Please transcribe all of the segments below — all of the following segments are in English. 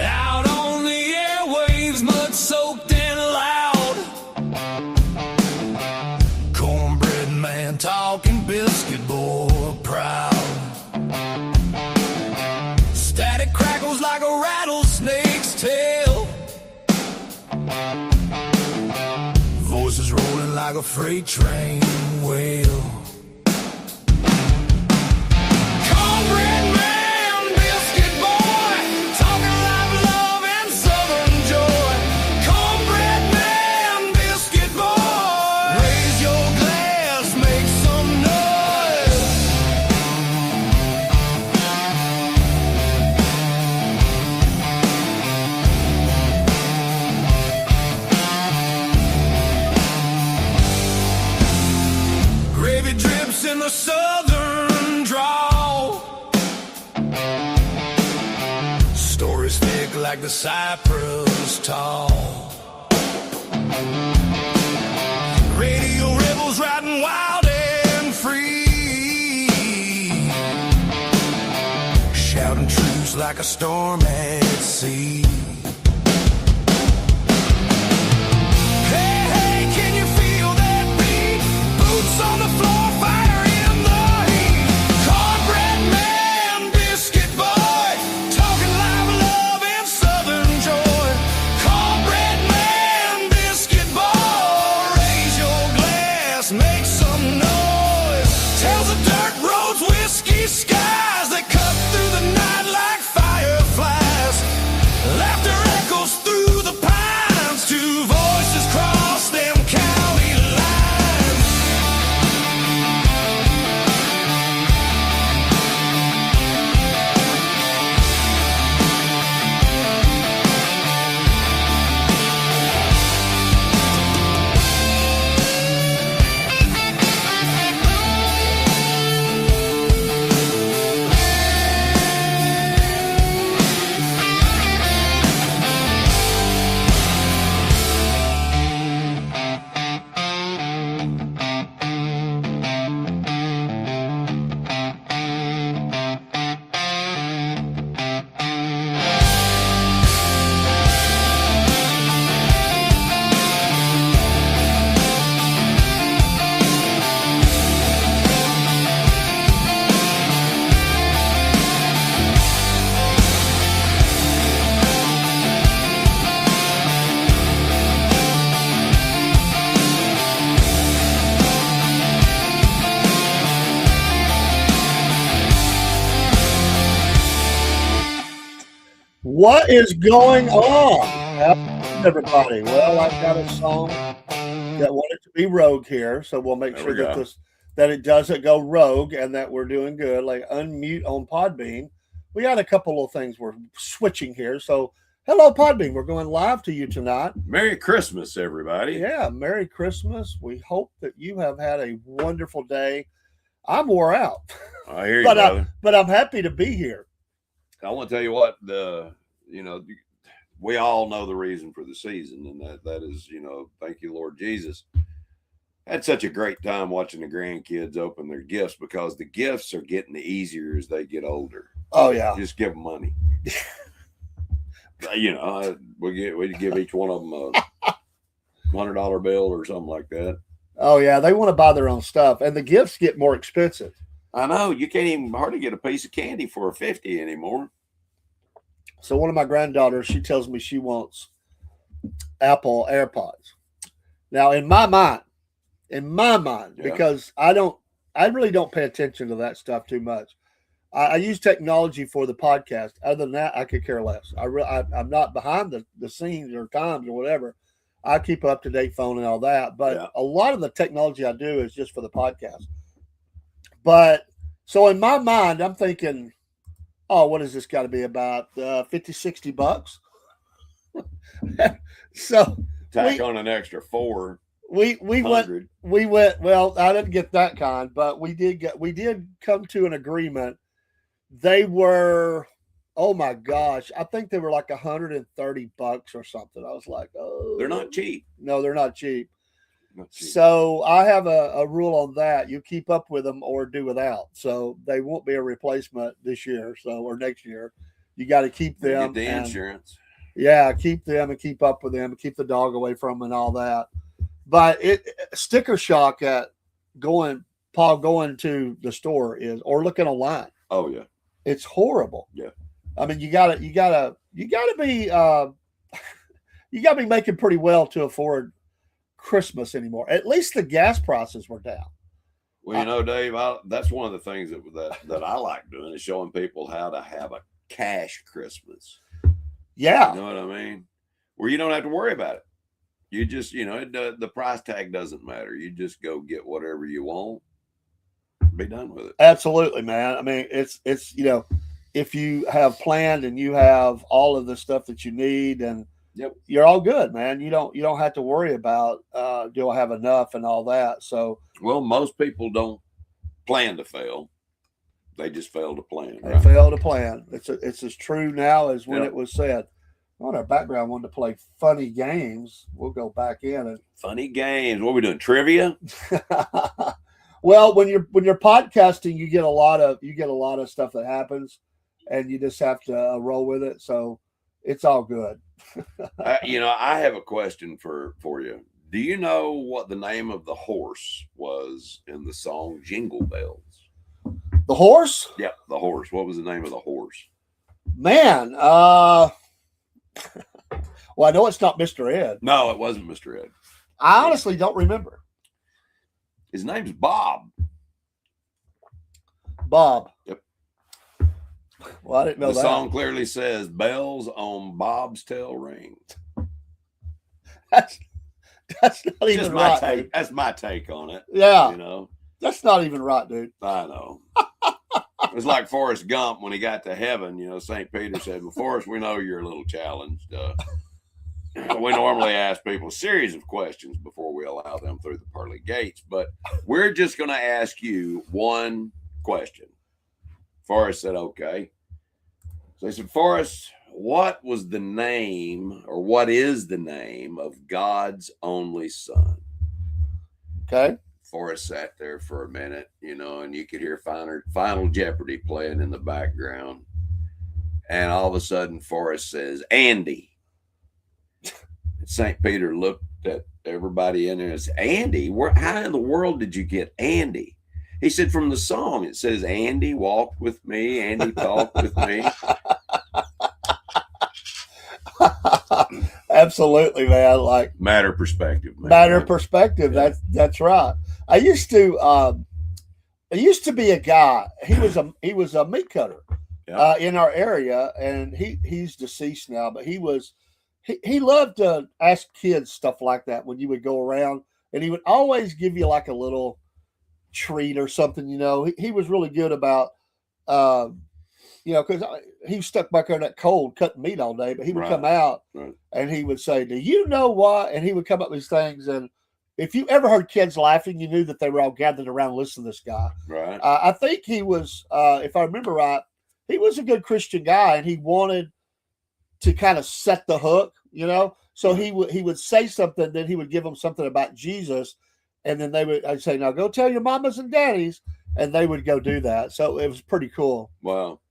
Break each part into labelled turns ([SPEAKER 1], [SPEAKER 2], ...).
[SPEAKER 1] Out on the airwaves, mud soaked and loud. Cornbread man talking, biscuit boy proud. Static crackles like a rattlesnake's tail. Voices rolling like a freight train wheel. Cornbread man, biscuit boy, talking live love and southern joy. Cornbread man, biscuit boy, raise your glass, make some noise. Gravy drips in the southern drawl. Stories thick like the cypress tall. Radio rebels riding wild and free, shouting truths like a storm at sea. Hey, hey, can you feel that beat? Boots on the floor, fire in the heat. Cornbread man, biscuit boy, talking live love and southern joy. Cornbread man, biscuit boy, raise your glass, make some noise. Tales of dirt roads, whiskey skies that cut through the night like fireflies. Laughter echoes through the pines, two voices cross them county lines.
[SPEAKER 2] What is going on? How's everybody? Well, I've got a song that wanted to be rogue here, so we'll make
[SPEAKER 3] There
[SPEAKER 2] sure
[SPEAKER 3] we
[SPEAKER 2] that
[SPEAKER 3] go.
[SPEAKER 2] that it doesn't go rogue and that we're doing good. Like unmute on Podbean. We got a couple of things we're switching here. So hello, Podbean. We're going live to you tonight.
[SPEAKER 3] Merry Christmas, everybody.
[SPEAKER 2] Yeah, Merry Christmas. We hope that you have had a wonderful day. I'm wore out,
[SPEAKER 3] I hear you,
[SPEAKER 2] but
[SPEAKER 3] brother.
[SPEAKER 2] I'm happy to be here.
[SPEAKER 3] I want to tell you what we all know the reason for the season, and that is, thank you, Lord Jesus. I had such a great time watching the grandkids open their gifts because the gifts are getting easier as they get older.
[SPEAKER 2] Oh yeah,
[SPEAKER 3] Just give them money. We give each one of them a $100 bill or something like that.
[SPEAKER 2] oh yeah. They want to buy their own stuff, and the gifts get more expensive.
[SPEAKER 3] I know you can't even hardly get a piece of candy for a 50 anymore.
[SPEAKER 2] So one of my granddaughters, she tells me she wants Apple AirPods. Now, in my mind,
[SPEAKER 3] Yeah.
[SPEAKER 2] because I really don't pay attention to that stuff too much. I use technology for the podcast. Other than that, I could care less. I'm not behind the scenes or times or whatever. I keep up to date phone and all that, but
[SPEAKER 3] Yeah.
[SPEAKER 2] a lot of the technology I do is just for the podcast. But so in my mind, I'm thinking, oh, what is this got to be about 50, 60 bucks? So
[SPEAKER 3] Tack on an extra $4.
[SPEAKER 2] we went
[SPEAKER 3] 100.
[SPEAKER 2] well, I didn't get that kind, but we did come to an agreement. They were, oh my gosh, I think they were like $130 or something. I was like, oh,
[SPEAKER 3] They're not cheap.
[SPEAKER 2] No, they're not cheap.
[SPEAKER 3] Not cheap.
[SPEAKER 2] So I have a rule on that. You keep up with them or do without. So they won't be a replacement this year, or next year. You got to keep them.
[SPEAKER 3] Get the insurance.
[SPEAKER 2] Yeah, keep them and keep up with them and keep the dog away from them and all that. But sticker shock at going to the store or looking online.
[SPEAKER 3] Oh yeah,
[SPEAKER 2] it's horrible.
[SPEAKER 3] Yeah,
[SPEAKER 2] I mean you gotta be making pretty well to afford Christmas anymore. At least the gas prices were down.
[SPEAKER 3] Well, Dave, that's one of the things that I like doing is showing people how to have a cash Christmas.
[SPEAKER 2] Yeah,
[SPEAKER 3] you know what I mean, where you don't have to worry about it. You just, the price tag doesn't matter. You just go get whatever you want, be done with it.
[SPEAKER 2] Absolutely, man. I mean, it's if you have planned and you have all of the stuff that you need, and
[SPEAKER 3] yep,
[SPEAKER 2] you're all good, man. You don't have to worry about do I have enough and all that. So,
[SPEAKER 3] well, most people don't plan to fail; they just fail to plan.
[SPEAKER 2] They fail to plan. It's as true now as when it was said. On our background wanted to play funny games. We'll go back in and
[SPEAKER 3] funny games. What are we doing? Trivia?
[SPEAKER 2] Well, when you're podcasting, you get a lot of stuff that happens, and you just have to roll with it. So it's all good.
[SPEAKER 3] I have a question for you. Do you know what the name of the horse was in the song Jingle Bells?
[SPEAKER 2] The horse?
[SPEAKER 3] Yeah, the horse. What was the name of the horse?
[SPEAKER 2] Man, well, I know it's not Mr. Ed.
[SPEAKER 3] No, it wasn't Mr. Ed.
[SPEAKER 2] I honestly don't remember.
[SPEAKER 3] His name's Bob.
[SPEAKER 2] Bob.
[SPEAKER 3] Yep.
[SPEAKER 2] Well, I didn't know
[SPEAKER 3] the
[SPEAKER 2] that.
[SPEAKER 3] The song clearly says bells on Bob's tail ring.
[SPEAKER 2] That's not even right.
[SPEAKER 3] Take. That's my take on it.
[SPEAKER 2] Yeah. That's not even right, dude.
[SPEAKER 3] I know. It was like Forrest Gump when he got to heaven. St. Peter said, well, Forrest, we know you're a little challenged. We normally ask people a series of questions before we allow them through the pearly gates, but we're just going to ask you one question. Forrest said, okay. So he said, Forrest, what was the name or what is the name of God's only son?
[SPEAKER 2] Okay.
[SPEAKER 3] Forrest sat there for a minute, and you could hear Final Jeopardy playing in the background. And all of a sudden, Forrest says, Andy. St. Peter looked at everybody in there and said, Andy? How in the world did you get Andy? He said, from the song, it says, Andy walked with me, Andy talked with me.
[SPEAKER 2] Absolutely, man. Like
[SPEAKER 3] matter of perspective, man.
[SPEAKER 2] Matter of perspective.
[SPEAKER 3] Yeah.
[SPEAKER 2] That's right. I used to be a guy. He was a meat cutter in our area, and he's deceased now. But he loved to ask kids stuff like that when you would go around, and he would always give you like a little treat or something. He was really good about because he stuck back there in that cold cutting meat all day, but he would come out and he would say, do you know what? And he would come up with these things. And if you ever heard kids laughing, you knew that they were all gathered around listening to this guy.
[SPEAKER 3] Right.
[SPEAKER 2] I think he was, if I remember right, he was a good Christian guy, and he wanted to kind of set the hook, So he would say something, then he would give them something about Jesus, and then I'd say, now go tell your mamas and daddies, and they would go do that. So it was pretty cool.
[SPEAKER 3] Wow.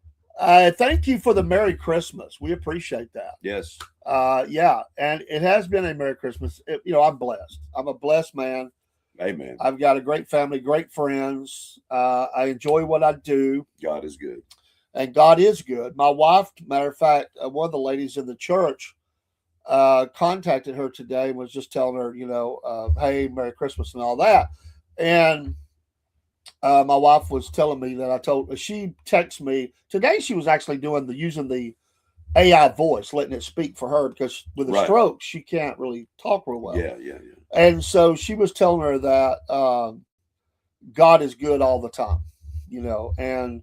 [SPEAKER 2] Thank you for the Merry Christmas. We appreciate that.
[SPEAKER 3] Yes.
[SPEAKER 2] Yeah. And it has been a Merry Christmas. I'm blessed. I'm a blessed man.
[SPEAKER 3] Amen.
[SPEAKER 2] I've got a great family, great friends. I enjoy what I do.
[SPEAKER 3] God is good.
[SPEAKER 2] And God is good. My wife, matter of fact, one of the ladies in the church contacted her today and was just telling her, hey, Merry Christmas and all that. And my wife was telling me that she texted me today. She was actually using the AI voice, letting it speak for her, because with a stroke, she can't really talk real well.
[SPEAKER 3] Yeah.
[SPEAKER 2] And so she was telling her that God is good all the time, and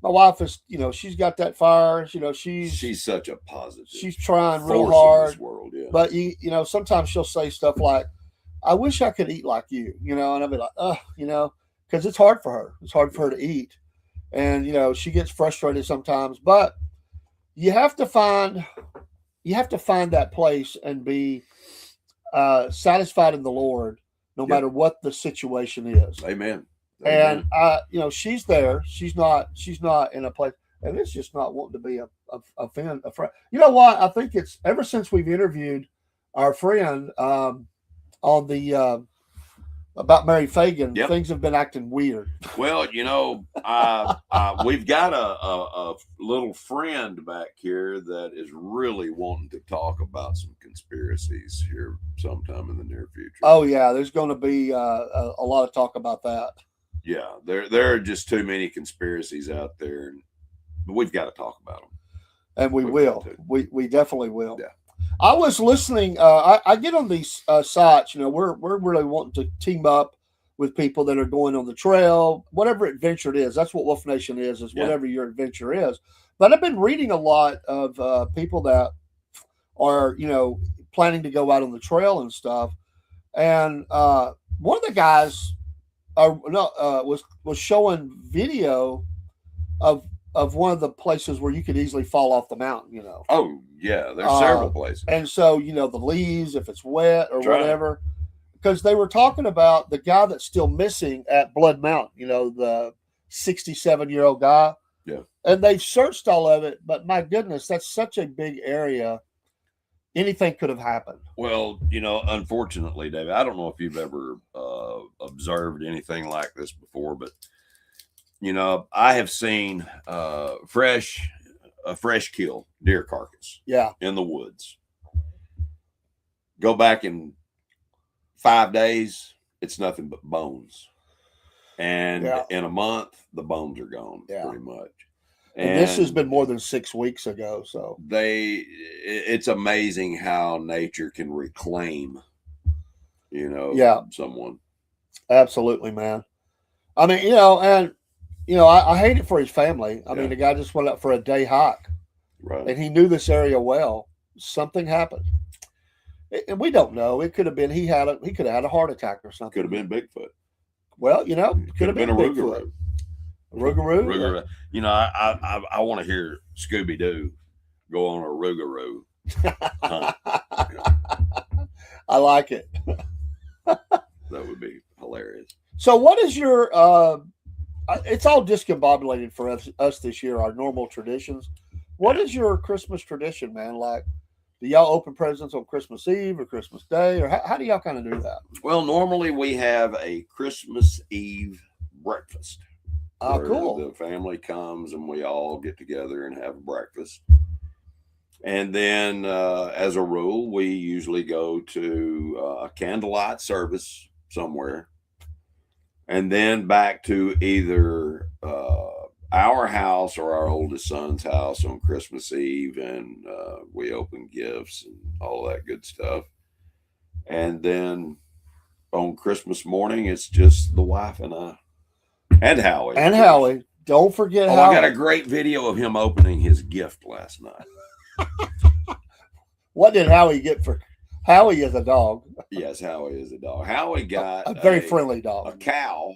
[SPEAKER 2] my wife is, she's got that fire, she's
[SPEAKER 3] such a positive.
[SPEAKER 2] She's trying real hard.
[SPEAKER 3] In this world, yeah.
[SPEAKER 2] But sometimes she'll say stuff like, I wish I could eat like you, and I'd be like, because it's hard for her. It's hard for her to eat. And, she gets frustrated sometimes, but you have to find, that place and be satisfied in the Lord, no
[SPEAKER 3] Yep.
[SPEAKER 2] matter what the situation is.
[SPEAKER 3] Amen.
[SPEAKER 2] And
[SPEAKER 3] Amen.
[SPEAKER 2] she's there. She's not in a place, and it's just not wanting to be a friend. You know what? I think it's ever since we've interviewed our friend on the about Mary Fagan,
[SPEAKER 3] Yep.
[SPEAKER 2] things have been acting weird.
[SPEAKER 3] Well, we've got a little friend back here that is really wanting to talk about some conspiracies here sometime in the near future.
[SPEAKER 2] Oh yeah, there's going to be a lot of talk about that.
[SPEAKER 3] Yeah, there are just too many conspiracies out there, but we've got to talk about them.
[SPEAKER 2] And we
[SPEAKER 3] We've
[SPEAKER 2] will.
[SPEAKER 3] got to.
[SPEAKER 2] We definitely will.
[SPEAKER 3] Yeah.
[SPEAKER 2] I was listening. I get on these sites. We're really wanting to team up with people that are going on the trail, whatever adventure it is. That's what Wolf Nation is
[SPEAKER 3] Yeah.
[SPEAKER 2] whatever your adventure is. But I've been reading a lot of people that are planning to go out on the trail and stuff. And one of the guys was showing video of one of the places where you could easily fall off the mountain.
[SPEAKER 3] Oh yeah, there's several places.
[SPEAKER 2] And so, the leaves, if it's wet or
[SPEAKER 3] That's right.
[SPEAKER 2] whatever, because they were talking about the guy that's still missing at Blood Mountain, the 67-year-old guy.
[SPEAKER 3] Yeah.
[SPEAKER 2] And they've searched all of it, but my goodness, that's such a big area. Anything could have happened.
[SPEAKER 3] Well, unfortunately, David, I don't know if you've ever observed anything like this before, but I have seen a fresh kill deer carcass
[SPEAKER 2] Yeah.
[SPEAKER 3] in the woods. Go back in 5 days, it's nothing but bones. And
[SPEAKER 2] Yeah.
[SPEAKER 3] in a month, the bones are gone pretty much.
[SPEAKER 2] And this has been more than 6 weeks ago. So
[SPEAKER 3] it's amazing how nature can reclaim, someone.
[SPEAKER 2] Absolutely, man. I mean, and I hate it for his family. I mean, the guy just went up for a day hike,
[SPEAKER 3] Right.
[SPEAKER 2] and he knew this area well. Something happened, and we don't know. It could have been he could have had a heart attack or something.
[SPEAKER 3] Could have been Bigfoot.
[SPEAKER 2] Well, could have been
[SPEAKER 3] a
[SPEAKER 2] Bigfoot.
[SPEAKER 3] Rougarou.
[SPEAKER 2] Rougarou.
[SPEAKER 3] I want to hear Scooby Doo go on a Rougarou hunt.
[SPEAKER 2] I like it.
[SPEAKER 3] That would be hilarious.
[SPEAKER 2] So, what is your? It's all discombobulated for us this year. Our normal traditions. What is your Christmas tradition, man? Like, do y'all open presents on Christmas Eve or Christmas Day, or how do y'all kind of do that?
[SPEAKER 3] Well, normally we have a Christmas Eve breakfast.
[SPEAKER 2] Oh, cool.
[SPEAKER 3] The family comes and we all get together and have breakfast. And then, as a rule, we usually go to a candlelight service somewhere. And then back to either our house or our oldest son's house on Christmas Eve. And we open gifts and all that good stuff. And then on Christmas morning, it's just the wife and I. And Howie.
[SPEAKER 2] And Howie. Don't forget Howie.
[SPEAKER 3] I got a great video of him opening his gift last night.
[SPEAKER 2] What did Howie get for? Howie is a dog.
[SPEAKER 3] Yes, Howie is a dog. Howie got
[SPEAKER 2] a very friendly dog.
[SPEAKER 3] A cow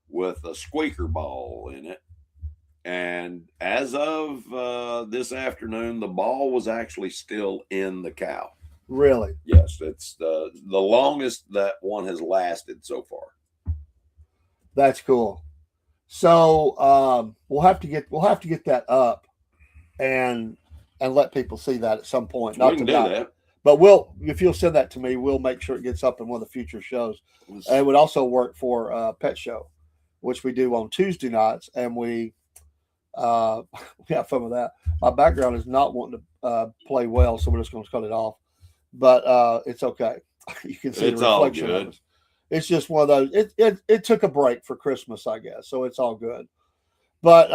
[SPEAKER 3] with a squeaker ball in it. And as of this afternoon, the ball was actually still in the cow.
[SPEAKER 2] Really?
[SPEAKER 3] Yes, it's the longest that one has lasted so far.
[SPEAKER 2] That's cool. So we'll have to get that up and let people see that at some point.
[SPEAKER 3] We can do that.
[SPEAKER 2] But if you'll send that to me, we'll make sure it gets up in one of the future shows. And it would also work for Pet Show, which we do on Tuesday nights, and we have fun with that. My background is not wanting to play well, so we're just going to cut it off. But it's okay. You can see
[SPEAKER 3] it's
[SPEAKER 2] the reflection
[SPEAKER 3] all good.
[SPEAKER 2] of it. It's just one of those. It took a break for Christmas, I guess, so it's all good. But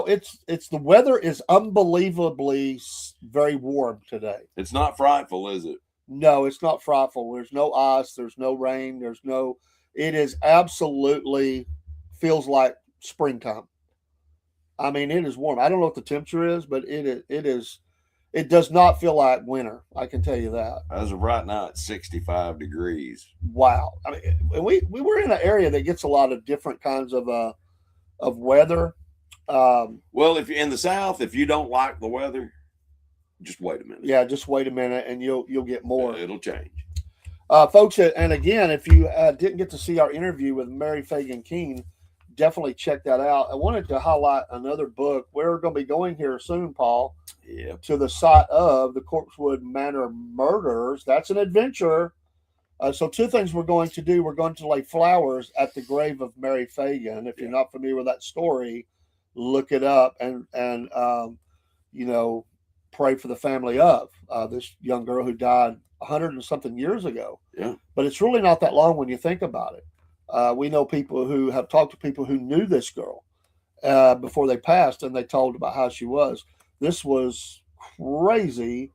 [SPEAKER 2] it's the weather is unbelievably very warm today.
[SPEAKER 3] It's not frightful, is it?
[SPEAKER 2] No, it's not frightful. There's no ice. There's no rain. It is absolutely feels like springtime. I mean, it is warm. I don't know what the temperature is, but it is. It does not feel like winter. I can tell you that.
[SPEAKER 3] As of right now, it's 65 degrees.
[SPEAKER 2] Wow. I mean, we were in an area that gets a lot of different kinds of weather.
[SPEAKER 3] Well, if you're in the South, if you don't like the weather, just wait a minute.
[SPEAKER 2] Yeah, just wait a minute, and you'll get more.
[SPEAKER 3] It'll change.
[SPEAKER 2] Folks, and again, if you didn't get to see our interview with Mary Fagan Keene, definitely check that out. I wanted to highlight another book. We're going to be going here soon, Paul, to the site of the Corpsewood Manor murders. That's an adventure. So two things we're going to do. We're going to lay flowers at the grave of Mary Fagan. If you're not familiar with that story, look it up and pray for the family of this young girl who died 100 and something years ago.
[SPEAKER 3] Yeah.
[SPEAKER 2] But it's really not that long when you think about it. We know people who have talked to people who knew this girl before they passed, and they told about how she was. This was crazy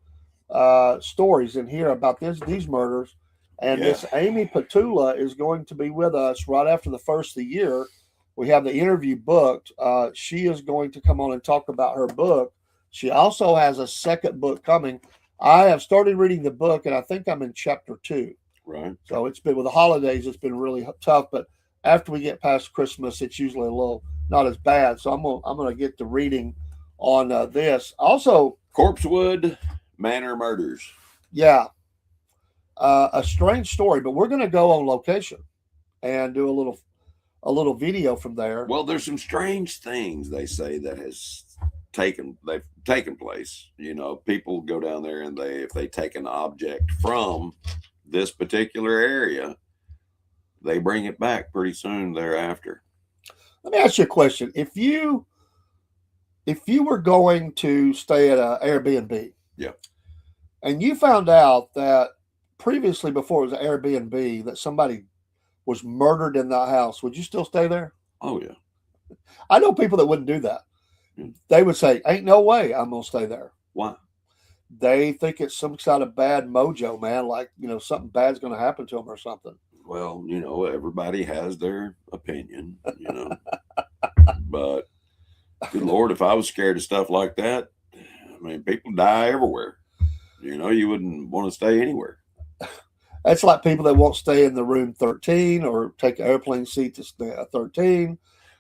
[SPEAKER 2] stories in here about these murders. And this Amy Petula is going to be with us right after the first of the year. We have the interview booked. She is going to come on and talk about her book. She also has a second book coming. I have started reading the book, and I think I'm in chapter 2.
[SPEAKER 3] Right.
[SPEAKER 2] So it's been, with the holidays, it's been really tough. But after we get past Christmas, it's usually a little not as bad. So I'm gonna get to reading on this. Also,
[SPEAKER 3] Corpsewood Manor murders.
[SPEAKER 2] Yeah, a strange story, but we're gonna go on location and do a little video from there.
[SPEAKER 3] Well, there's some strange things they say that they've taken place. People go down there, and if they take an object from this particular area, they bring it back pretty soon thereafter.
[SPEAKER 2] Let me ask you a question. If you were going to stay at an Airbnb, and you found out that previously, before it was an Airbnb, that somebody was murdered in that house, would you still stay there?
[SPEAKER 3] Oh yeah.
[SPEAKER 2] I know people that wouldn't do that. They would say, "Ain't no way I'm gonna stay there."
[SPEAKER 3] Why?
[SPEAKER 2] They think it's some kind of bad mojo, man. Like, something bad's going to happen to them or something.
[SPEAKER 3] Well, everybody has their opinion, But, good Lord, if I was scared of stuff like that, I mean, people die everywhere. You wouldn't want to stay anywhere.
[SPEAKER 2] That's like people that won't stay in the room 13 or take an airplane seat to stay at 13.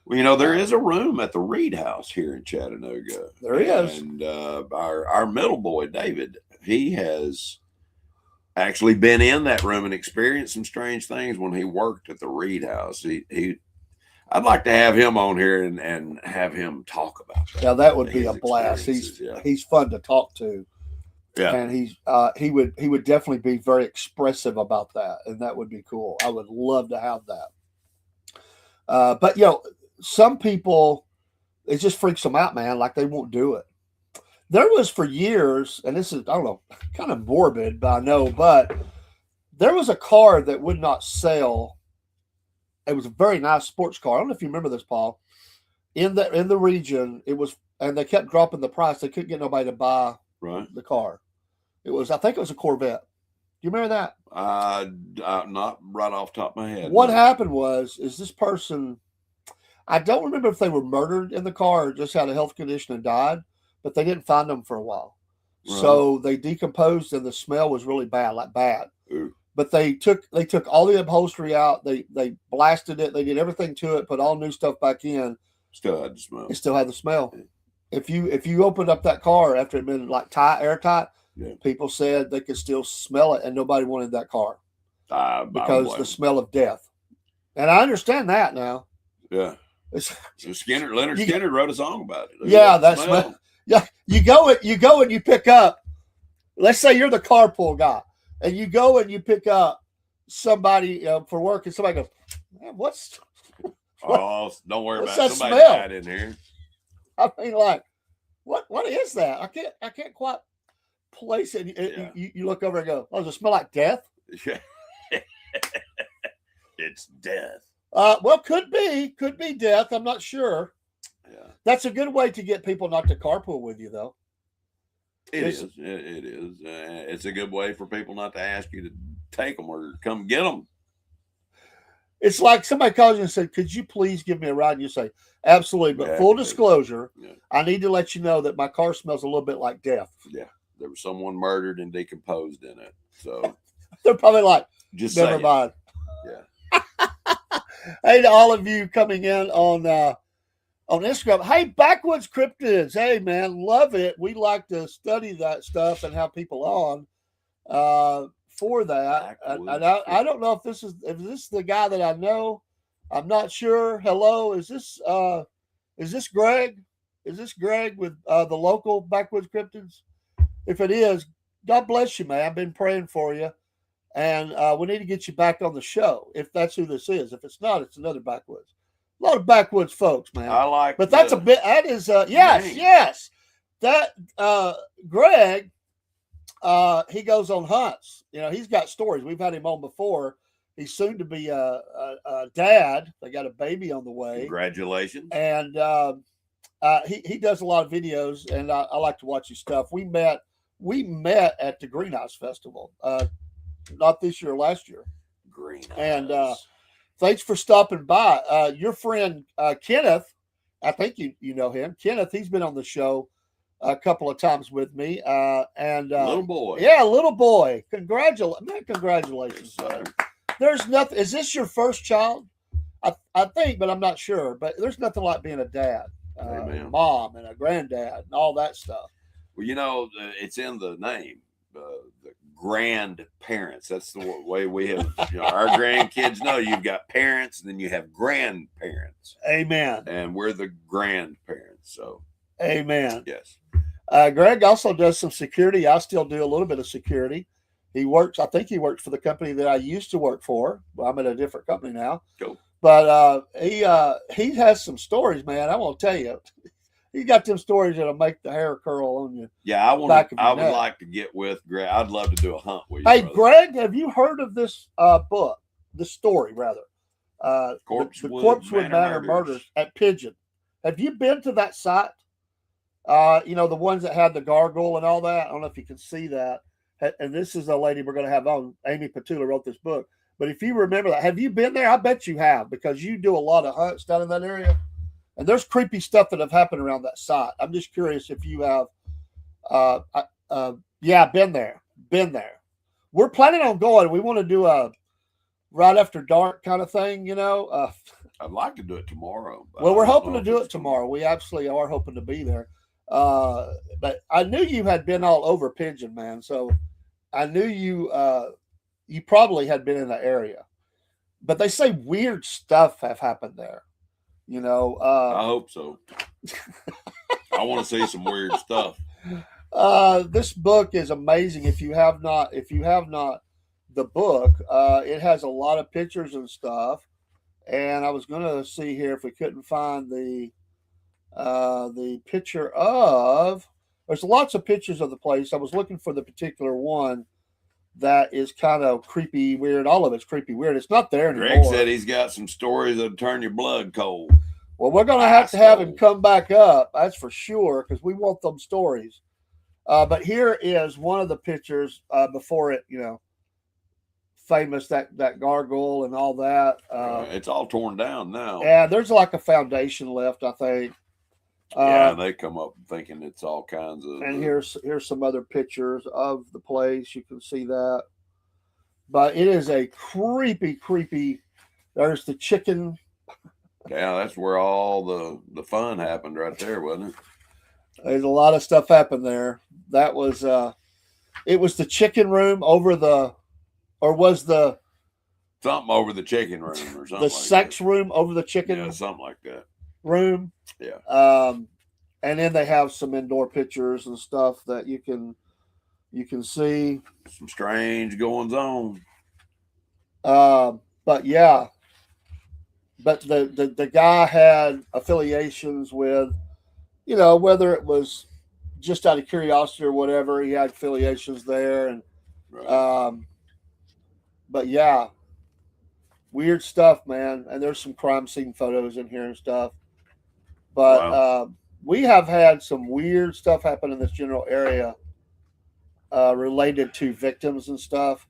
[SPEAKER 3] Well, there is a room at the Reed House here in Chattanooga.
[SPEAKER 2] There is.
[SPEAKER 3] And our middle boy, David, he has actually been in that room and experienced some strange things when he worked at the Reed House. I'd like to have him on here and have him talk about that.
[SPEAKER 2] Now, that would be a blast. He's fun to talk to.
[SPEAKER 3] Yeah.
[SPEAKER 2] And he would definitely be very expressive about that, and that would be cool. I would love to have that. But some people, it just freaks them out, man. Like, they won't do it. There was for years, and this is, I don't know, kind of morbid, but I know, but there was a car that would not sell. It was a very nice sports car. I don't know if you remember this, Paul. In the region, it was, and they kept dropping the price. They couldn't get nobody to buy the car. I think it was a Corvette. Do you remember that?
[SPEAKER 3] Not right off the top of my head.
[SPEAKER 2] What happened is this person, I don't remember if they were murdered in the car or just had a health condition and died, but they didn't find them for a while. Right. So they decomposed, and the smell was really bad, like bad. Ooh. But they took all the upholstery out. They blasted it. They did everything to it, put all new stuff back in.
[SPEAKER 3] Still had the smell.
[SPEAKER 2] It still had the smell. Yeah. If you opened up that car after it had been like airtight, people said they could still smell it, and nobody wanted that car because the smell of death. And I understand that now.
[SPEAKER 3] Yeah. So Leonard Skinner wrote a song about it.
[SPEAKER 2] That's smell. Yeah. You go and you pick up. Let's say you're the carpool guy, and you go and you pick up somebody for work, and somebody goes, "Man, what's?"
[SPEAKER 3] Oh, don't worry about it. Somebody
[SPEAKER 2] smell?
[SPEAKER 3] died in here.
[SPEAKER 2] I mean, like, what is that? I can't quite place it. You look over and go, "Oh, does it smell like death?"
[SPEAKER 3] Yeah. It's death.
[SPEAKER 2] Well, could be death. I'm not sure.
[SPEAKER 3] Yeah.
[SPEAKER 2] That's a good way to get people not to carpool with you, though.
[SPEAKER 3] It is. It's a good way for people not to ask you to take them or come get them.
[SPEAKER 2] It's like somebody calls you and says, "Could you please give me a ride?" And you say, "Absolutely." But full disclosure, I need to let you know that my car smells a little bit like death.
[SPEAKER 3] Yeah. there was someone murdered and decomposed in it. So
[SPEAKER 2] They're probably like,
[SPEAKER 3] just
[SPEAKER 2] never
[SPEAKER 3] saying.
[SPEAKER 2] mind.
[SPEAKER 3] Yeah.
[SPEAKER 2] Hey, to all of you coming in on Instagram. Hey, Backwoods Cryptids. Hey, man, love it. We like to study that stuff and have people on for that. And I don't know if this is the guy that I know. I'm not sure. Hello, is this Greg? Is this Greg with the local Backwoods Cryptids? If it is, God bless you, man. I've been praying for you. And we need to get you back on the show if that's who this is. If it's not, it's another Backwoods. A lot of Backwoods folks, man.
[SPEAKER 3] I like,
[SPEAKER 2] but that's a bit. That is, yes. That Greg, he goes on hunts. You know, he's got stories. We've had him on before. He's soon to be a dad. They got a baby on the way.
[SPEAKER 3] Congratulations.
[SPEAKER 2] And he does a lot of videos, and I like to watch his stuff. We met at the Greenhouse Festival. Not this year, last year.
[SPEAKER 3] Greenhouse.
[SPEAKER 2] And thanks for stopping by. Your friend Kenneth, I think you know him. Kenneth, he's been on the show a couple of times with me. And
[SPEAKER 3] little boy.
[SPEAKER 2] Yeah, little boy. Congratulations, sir. There's nothing. Is this your first child? I think, but I'm not sure. But there's nothing like being a dad, mom, and a granddad, and all that stuff.
[SPEAKER 3] Well, you know, it's in the name. The grandparents. That's the way we have. You know, our grandkids know you've got parents, and then you have grandparents.
[SPEAKER 2] Amen.
[SPEAKER 3] And we're the grandparents. So,
[SPEAKER 2] amen.
[SPEAKER 3] Yes.
[SPEAKER 2] Greg also does some security. I still do a little bit of security. He works. I think he works for the company that I used to work for. Well, I'm at a different company now.
[SPEAKER 3] Cool.
[SPEAKER 2] But he has some stories, man. I won't tell you. He got them stories that'll make the hair curl on you.
[SPEAKER 3] Yeah, I would like to get with Greg. I'd love to do a hunt with you.
[SPEAKER 2] Hey,
[SPEAKER 3] brother.
[SPEAKER 2] Greg, have you heard of this book? The story, rather. The Corpsewood Manor Murders at Pigeon. Have you been to that site? You know, the ones that had the gargoyle and all that. I don't know if you can see that. And this is a lady we're going to have on. Amy Petula wrote this book. But if you remember that, have you been there? I bet you have, because you do a lot of hunts down in that area. And there's creepy stuff that have happened around that site. I'm just curious if you have, been there. We're planning on going. We want to do a right after dark kind of thing, you know.
[SPEAKER 3] I'd like to do it tomorrow.
[SPEAKER 2] Well, we're hoping to do it tomorrow. We absolutely are hoping to be there. But I knew you had been all over Pigeon, man. So I knew you probably had been in the area. But they say weird stuff have happened there. You know,
[SPEAKER 3] I hope so. I want to see some weird stuff.
[SPEAKER 2] This book is amazing. If you have not the book, it has a lot of pictures and stuff. And I was going to see here if we couldn't find the picture of. There's lots of pictures of the place. I was looking for the particular one that is kind of creepy, weird. All of it's creepy, weird. It's not there anymore.
[SPEAKER 3] Greg said he's got some stories that'll turn your blood cold.
[SPEAKER 2] Well, we're going to have to have him come back up. That's for sure, because we want them stories. But here is one of the pictures before it, you know, famous, that gargoyle and all that.
[SPEAKER 3] It's all torn down now.
[SPEAKER 2] Yeah, there's like a foundation left, I think.
[SPEAKER 3] Yeah, they come up thinking it's all kinds of.
[SPEAKER 2] And here's some other pictures of the place. You can see that. But it is a creepy. There's the chicken.
[SPEAKER 3] Yeah, that's where all the fun happened right there, wasn't it?
[SPEAKER 2] There's a lot of stuff happened there. That was it was the chicken room over the, or was the
[SPEAKER 3] something over the chicken room or something.
[SPEAKER 2] The sex room over the chicken.
[SPEAKER 3] Yeah, something like that.
[SPEAKER 2] Room.
[SPEAKER 3] Yeah.
[SPEAKER 2] And then they have some indoor pictures and stuff that you can see.
[SPEAKER 3] Some strange goings on.
[SPEAKER 2] But yeah. But the guy had affiliations with, you know, whether it was just out of curiosity or whatever, he had affiliations there. And
[SPEAKER 3] right.
[SPEAKER 2] But yeah, weird stuff, man. And there's some crime scene photos in here and stuff. But
[SPEAKER 3] wow.
[SPEAKER 2] We have had some weird stuff happen in this general area related to victims and stuff.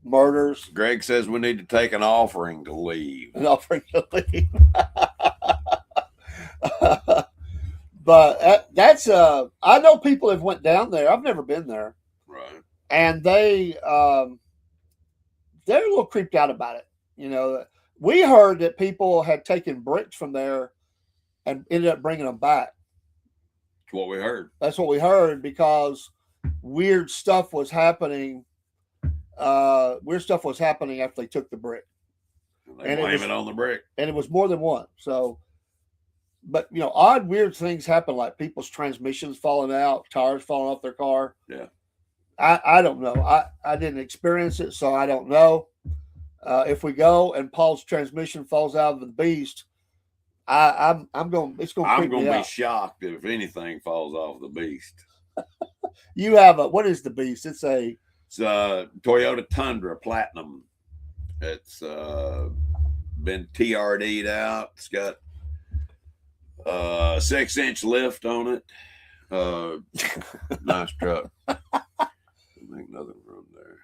[SPEAKER 2] Murders.
[SPEAKER 3] Greg says we need to take an offering to leave.
[SPEAKER 2] An offering to leave. But that's I know people have went down there. I've never been there,
[SPEAKER 3] Right.
[SPEAKER 2] and they're a little creeped out about it. We heard that people had taken bricks from there and ended up bringing them back.
[SPEAKER 3] That's what we heard.
[SPEAKER 2] That's what we heard because weird stuff was happening. Weird stuff was happening after they took the brick.
[SPEAKER 3] They blame it on the brick.
[SPEAKER 2] And it was more than one. So, but odd, weird things happen, like people's transmissions falling out, tires falling off their car.
[SPEAKER 3] Yeah.
[SPEAKER 2] I don't know. I didn't experience it, so I don't know. If we go and Paul's transmission falls out of the beast, I'm going. It's going.
[SPEAKER 3] I'm going to be
[SPEAKER 2] out.
[SPEAKER 3] shocked if anything falls off the beast.
[SPEAKER 2] You have what is the beast? It's a
[SPEAKER 3] Toyota Tundra Platinum. It's been TRD'd out. It's got a 6-inch lift on it. Nice truck. Ain't nothing from there.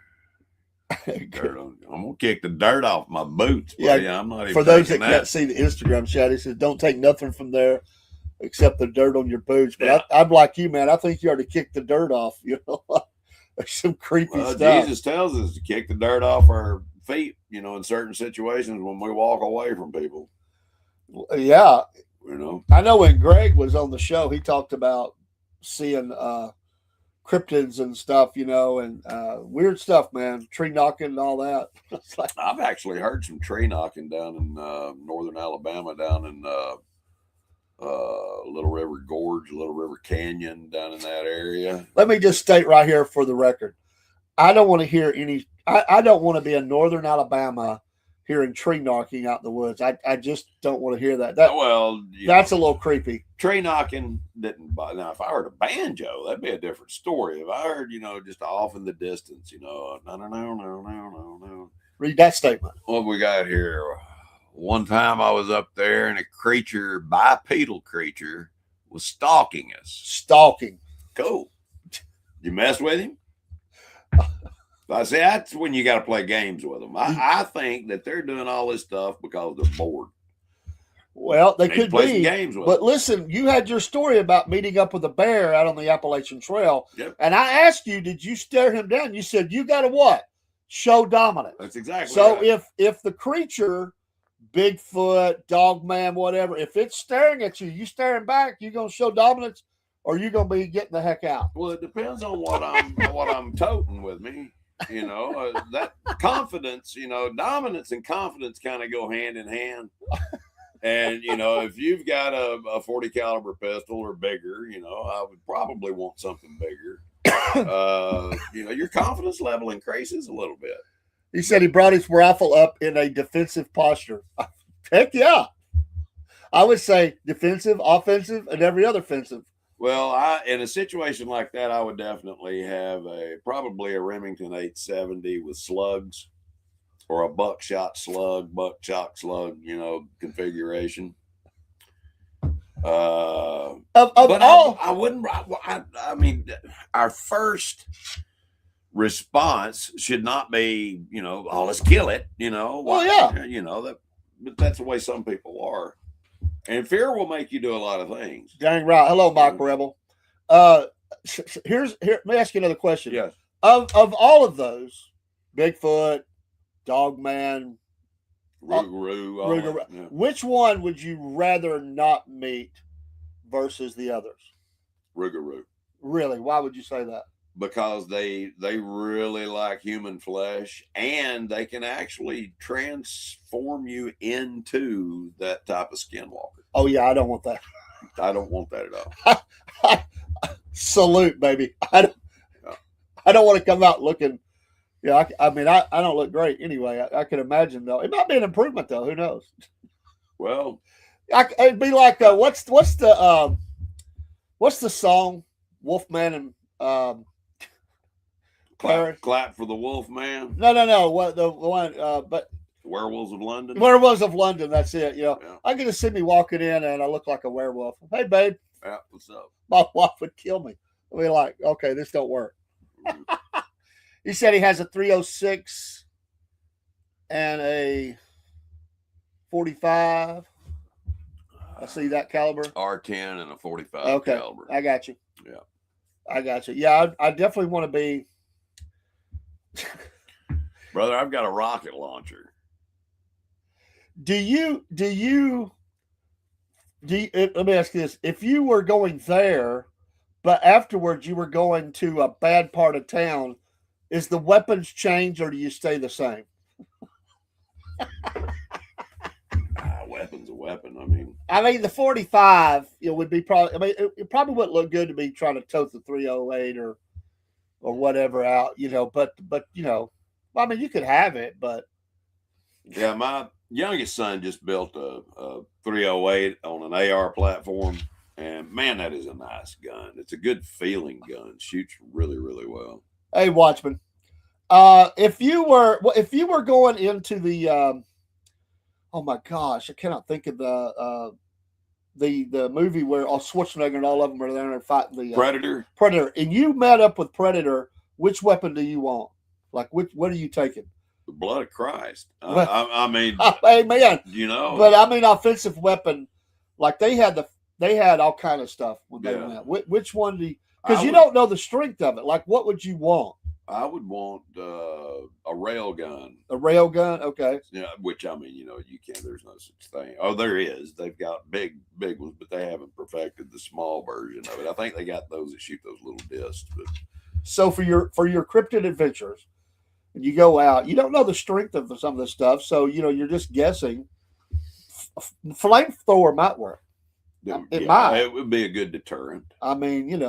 [SPEAKER 3] Dirt on, I'm gonna kick the dirt off my boots. Buddy.
[SPEAKER 2] Yeah,
[SPEAKER 3] I'm not even.
[SPEAKER 2] For those that can't see the Instagram chat, he says, "Don't take nothing from there except the dirt on your boots." But yeah. I'm like you, man. I think you ought to kick the dirt off. There's some creepy stuff.
[SPEAKER 3] Jesus tells us to kick the dirt off our feet. In certain situations when we walk away from people.
[SPEAKER 2] Yeah.
[SPEAKER 3] I
[SPEAKER 2] know when Greg was on the show, he talked about seeing cryptids and stuff, and weird stuff, man. Tree knocking and all that.
[SPEAKER 3] I've actually heard some tree knocking down in northern Alabama, down in Little River Gorge, Little River Canyon, down in that area.
[SPEAKER 2] Let me just state right here for the record, I don't want to hear any. I don't want to be in northern Alabama hearing tree knocking out in the woods. I just don't want to hear that. That's a little creepy.
[SPEAKER 3] Tree knocking didn't bother. Now, if I heard a banjo, that'd be a different story. If I heard, just off in the distance, no.
[SPEAKER 2] Read that statement.
[SPEAKER 3] What we got here? One time I was up there and a bipedal creature, was stalking us.
[SPEAKER 2] Stalking.
[SPEAKER 3] Cool. You mess with him? I say that's when you got to play games with them. I think that they're doing all this stuff because they're bored.
[SPEAKER 2] Well, they could
[SPEAKER 3] play
[SPEAKER 2] be.
[SPEAKER 3] Some games with
[SPEAKER 2] but
[SPEAKER 3] them.
[SPEAKER 2] Listen, you had your story about meeting up with a bear out on the Appalachian Trail.
[SPEAKER 3] Yep.
[SPEAKER 2] And I asked you, did you stare him down? You said you got to what? Show dominance.
[SPEAKER 3] That's exactly
[SPEAKER 2] so
[SPEAKER 3] right.
[SPEAKER 2] if the creature, Bigfoot, Dogman, whatever, if it's staring at you, you staring back, you going to show dominance, or you going to be getting the heck out?
[SPEAKER 3] Well, it depends on what I'm toting with me. That confidence, dominance and confidence kind of go hand in hand. And, if you've got a 40 caliber pistol or bigger, I would probably want something bigger. Your confidence level increases a little bit.
[SPEAKER 2] He said he brought his rifle up in a defensive posture. Heck yeah. I would say defensive, offensive, and every other offensive.
[SPEAKER 3] Well, in a situation like that, I would definitely have probably a Remington 870 with slugs, or a buckshot slug, configuration. I wouldn't. I mean, our first response should not be, let's kill it.
[SPEAKER 2] Well, yeah.
[SPEAKER 3] But that's the way some people are. And fear will make you do a lot of things.
[SPEAKER 2] Dang right. Hello, Mike Rebel. Here. Let me ask you another question.
[SPEAKER 3] Yes.
[SPEAKER 2] Of all of those, Bigfoot, Dogman,
[SPEAKER 3] Rougarou,
[SPEAKER 2] yeah. Which one would you rather not meet versus the others?
[SPEAKER 3] Rougarou.
[SPEAKER 2] Really? Why would you say that?
[SPEAKER 3] Because they really like human flesh, and they can actually transform you into that type of skinwalker.
[SPEAKER 2] Oh yeah, I don't want that.
[SPEAKER 3] I don't want that at
[SPEAKER 2] all. Salute, baby. I don't want to come out looking. Yeah, I mean, I don't look great anyway. I can imagine though. It might be an improvement though. Who knows?
[SPEAKER 3] Well,
[SPEAKER 2] it'd be like what's the song Wolfman and
[SPEAKER 3] Clap for the Wolf Man.
[SPEAKER 2] No. What the one? But
[SPEAKER 3] Werewolves of London.
[SPEAKER 2] Werewolves of London. That's it. Yeah. I get to see me walking in and I look like a werewolf. Hey, babe.
[SPEAKER 3] Yeah. What's up?
[SPEAKER 2] My wife would kill me. I'd be like, okay, this don't work. He said he has a 306 and a 45. I see that caliber.
[SPEAKER 3] R10 and a 45
[SPEAKER 2] Okay,
[SPEAKER 3] caliber.
[SPEAKER 2] I got you.
[SPEAKER 3] Yeah.
[SPEAKER 2] I got you. Yeah, I definitely want to be.
[SPEAKER 3] Brother, I've got a rocket launcher.
[SPEAKER 2] Do you? Let me ask you this: if you were going there, but afterwards you were going to a bad part of town, is the weapons change or do you stay the same?
[SPEAKER 3] Weapon's a weapon.
[SPEAKER 2] I mean, the 45, would be probably. I mean, it probably wouldn't look good to be trying to tote the 308 or whatever out, But I mean, you could have it, but
[SPEAKER 3] yeah, my youngest son just built a 308 on an AR platform, and man, that is a nice gun. It's a good feeling gun. Shoots really, really well.
[SPEAKER 2] Hey, Watchman, if you were going into the oh my gosh, I cannot think of the movie where all Schwarzenegger and all of them are there and fighting the
[SPEAKER 3] Predator,
[SPEAKER 2] and you met up with Predator. Which weapon do you want? Like, what are you taking?
[SPEAKER 3] the blood of Christ.
[SPEAKER 2] Well,
[SPEAKER 3] I mean,
[SPEAKER 2] amen.
[SPEAKER 3] But
[SPEAKER 2] I mean, offensive weapon, like they had all kind of stuff when they went. Which one do you? Because you don't know the strength of it. Like, what would you want?
[SPEAKER 3] I would want a rail gun.
[SPEAKER 2] A rail gun, okay.
[SPEAKER 3] Yeah, which I mean, you can't. There's no such thing. Oh, there is. They've got big ones, but they haven't perfected the small version of it. I think they got those that shoot those little discs. But
[SPEAKER 2] so for your cryptid adventures, and you go out, you don't know the strength of some of the stuff, so you're just guessing. Flamethrower might work. It might.
[SPEAKER 3] It would be a good deterrent.
[SPEAKER 2] I mean,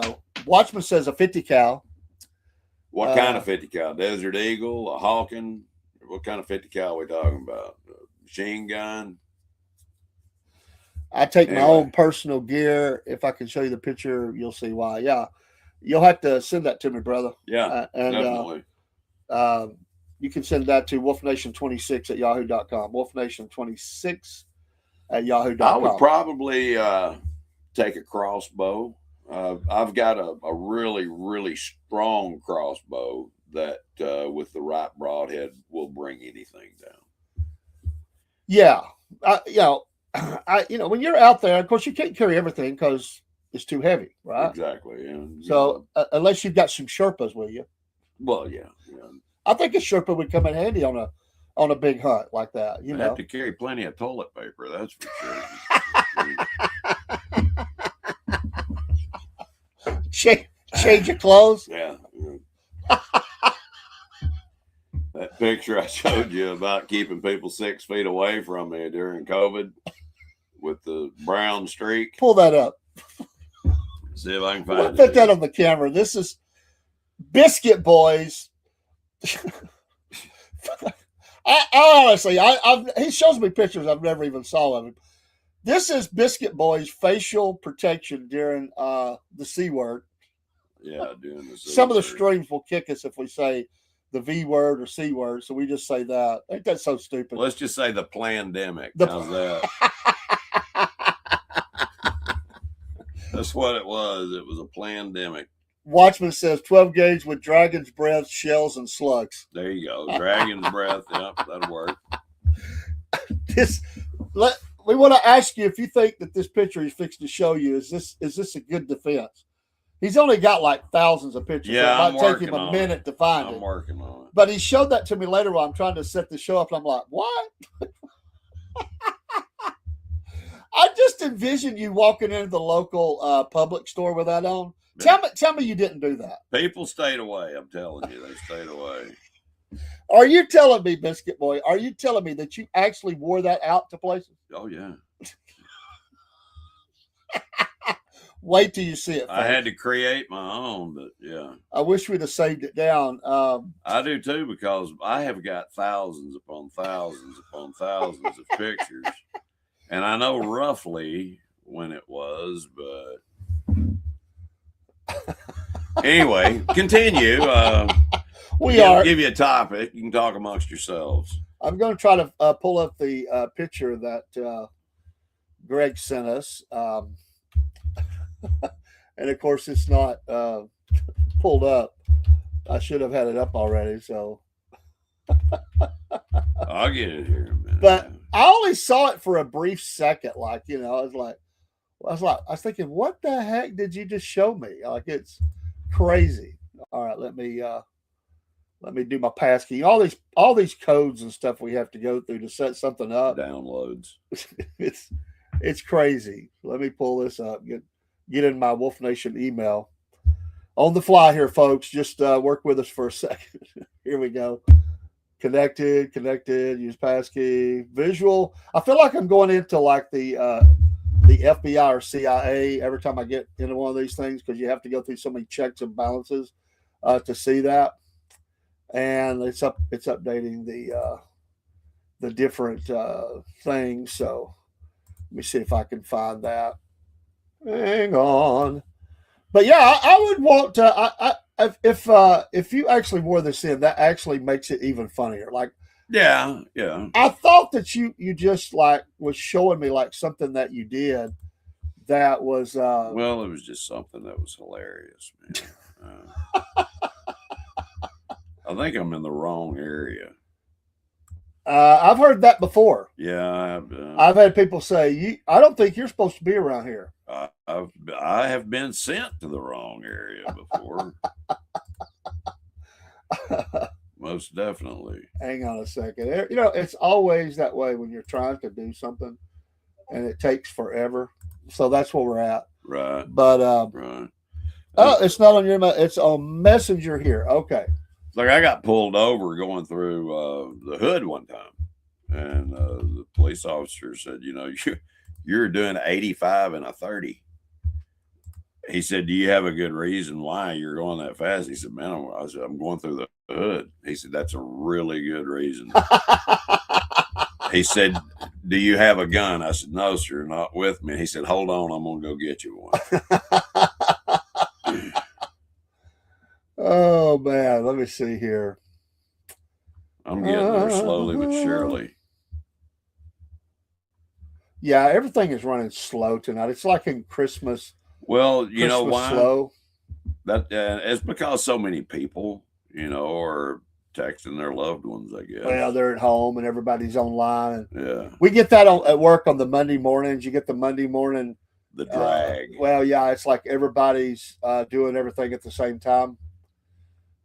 [SPEAKER 2] Watchman says a 50 cal.
[SPEAKER 3] What kind of 50 cal? Desert Eagle, a Hawken? What kind of 50 cal are we talking about? A machine gun?
[SPEAKER 2] I take my own personal gear. If I can show you the picture, you'll see why. Yeah. You'll have to send that to me, brother.
[SPEAKER 3] Yeah, definitely.
[SPEAKER 2] You can send that to wolfnation26@yahoo.com. wolfnation26@yahoo.com.
[SPEAKER 3] I would probably take a crossbow. I've got a really, really strong crossbow that with the right broadhead will bring anything down.
[SPEAKER 2] Yeah. When you're out there, of course, you can't carry everything because it's too heavy, right?
[SPEAKER 3] Exactly. And,
[SPEAKER 2] so unless you've got some Sherpas with you.
[SPEAKER 3] Well, yeah.
[SPEAKER 2] I think a Sherpa would come in handy on a big hunt like that. You
[SPEAKER 3] have to carry plenty of toilet paper, that's for
[SPEAKER 2] sure. Change your clothes.
[SPEAKER 3] Yeah. That picture I showed you about keeping people 6 feet away from me during COVID with the brown streak.
[SPEAKER 2] Pull that up.
[SPEAKER 3] See if I can find it.
[SPEAKER 2] Put that on the camera. This is Biscuit Boys. Honestly, he shows me pictures I've never even saw of him. This is Biscuit Boy's facial protection during the C word.
[SPEAKER 3] Yeah, doing the C
[SPEAKER 2] Some
[SPEAKER 3] word.
[SPEAKER 2] of the streams will kick us if we say the V word or C word, so we just say that. Ain't that so stupid?
[SPEAKER 3] Let's just say the plandemic. How's that? That's what it was. It was a plandemic.
[SPEAKER 2] Watchman says 12 gauge with dragon's breath, shells, and slugs.
[SPEAKER 3] There you go. Dragon's breath. Yep, that'll work.
[SPEAKER 2] We want to ask you if you think that this picture he's fixed to show you is this a good defense? He's only got like thousands of pictures.
[SPEAKER 3] Yeah,
[SPEAKER 2] so it might take him a minute to find it.
[SPEAKER 3] I'm working on it.
[SPEAKER 2] But he showed that to me later while I'm trying to set the show up, and I'm like, what? I just envision you walking into the local public store with that on.
[SPEAKER 3] Yeah.
[SPEAKER 2] Tell me you didn't do that.
[SPEAKER 3] People stayed away. I'm telling you, they stayed away.
[SPEAKER 2] Are you telling me, Biscuit Boy? Are you telling me that you actually wore that out to places?
[SPEAKER 3] Oh yeah.
[SPEAKER 2] Wait till you see it.
[SPEAKER 3] I had to create my own, but yeah.
[SPEAKER 2] I wish we'd have saved it down.
[SPEAKER 3] I do too, because I have got thousands upon thousands upon thousands of pictures, and I know roughly when it was, but anyway, continue.
[SPEAKER 2] Give
[SPEAKER 3] you a topic. You can talk amongst yourselves.
[SPEAKER 2] I'm going to try to pull up the picture that Greg sent us. And of course, it's not pulled up. I should have had it up already. So
[SPEAKER 3] I'll get it here in a minute.
[SPEAKER 2] But I only saw it for a brief second. Like, I was like, I was thinking, what the heck did you just show me? Like, it's crazy. All right, let me do my passkey. All these codes and stuff we have to go through to set something up.
[SPEAKER 3] Downloads.
[SPEAKER 2] It's crazy. Let me pull this up. Get in my Wolf Nation email on the fly here, folks. Just work with us for a second. Here we go. Connected. Use passkey. Visual. I feel like I'm going into like the FBI or CIA every time I get into one of these things, because you have to go through so many checks and balances to see that. And it's updating the different things. So let me see if I can find that. Hang on. But yeah, I would want to. If you actually wore this in, that actually makes it even funnier. Like,
[SPEAKER 3] Yeah.
[SPEAKER 2] I thought that you just like was showing me like something that you did that was.
[SPEAKER 3] Well, it was just something that was hilarious, man. I think I'm in the wrong area.
[SPEAKER 2] I've heard that before.
[SPEAKER 3] Yeah,
[SPEAKER 2] I've had people say, I don't think you're supposed to be around here.
[SPEAKER 3] I have been sent to the wrong area before. Most definitely.
[SPEAKER 2] Hang on a second. You know, it's always that way when you're trying to do something and it takes forever. So that's where we're at.
[SPEAKER 3] Right.
[SPEAKER 2] But
[SPEAKER 3] Right.
[SPEAKER 2] oh, it's not on your. It's on Messenger here. Okay.
[SPEAKER 3] Like, I got pulled over going through the hood one time, and the police officer said, "You know, you're doing 85 and a 30." He said, "Do you have a good reason why you're going that fast?" He said, "Man, I'm going through the hood." He said, "That's a really good reason." He said, "Do you have a gun?" I said, "No, sir, not with me." He said, "Hold on, I'm gonna go get you one."
[SPEAKER 2] Oh man, let me see here.
[SPEAKER 3] I'm getting there slowly but surely.
[SPEAKER 2] Yeah, everything is running slow tonight. It's like in Christmas.
[SPEAKER 3] Well, you know why?
[SPEAKER 2] Slow.
[SPEAKER 3] That it's because so many people, are texting their loved ones, I guess.
[SPEAKER 2] Well, they're at home and everybody's online.
[SPEAKER 3] Yeah.
[SPEAKER 2] We get that at work on the Monday mornings. You get the Monday morning.
[SPEAKER 3] The drag.
[SPEAKER 2] Well, yeah, it's like everybody's doing everything at the same time.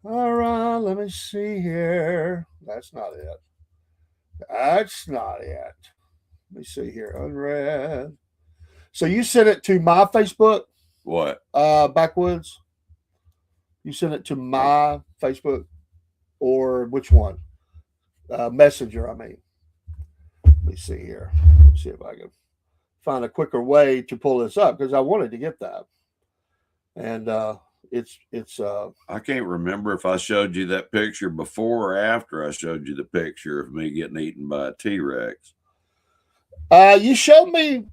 [SPEAKER 2] All right, let me see here. That's not it. Let me see here. Unread. So you sent it to my Facebook?
[SPEAKER 3] What?
[SPEAKER 2] Backwoods? You sent it to my Facebook? Or which one? Messenger, I mean. Let me see here. Let's see if I can find a quicker way to pull this up, because I wanted to get that. And it's
[SPEAKER 3] I can't remember if I showed you that picture before or after I showed you the picture of me getting eaten by a T-Rex.
[SPEAKER 2] You showed me.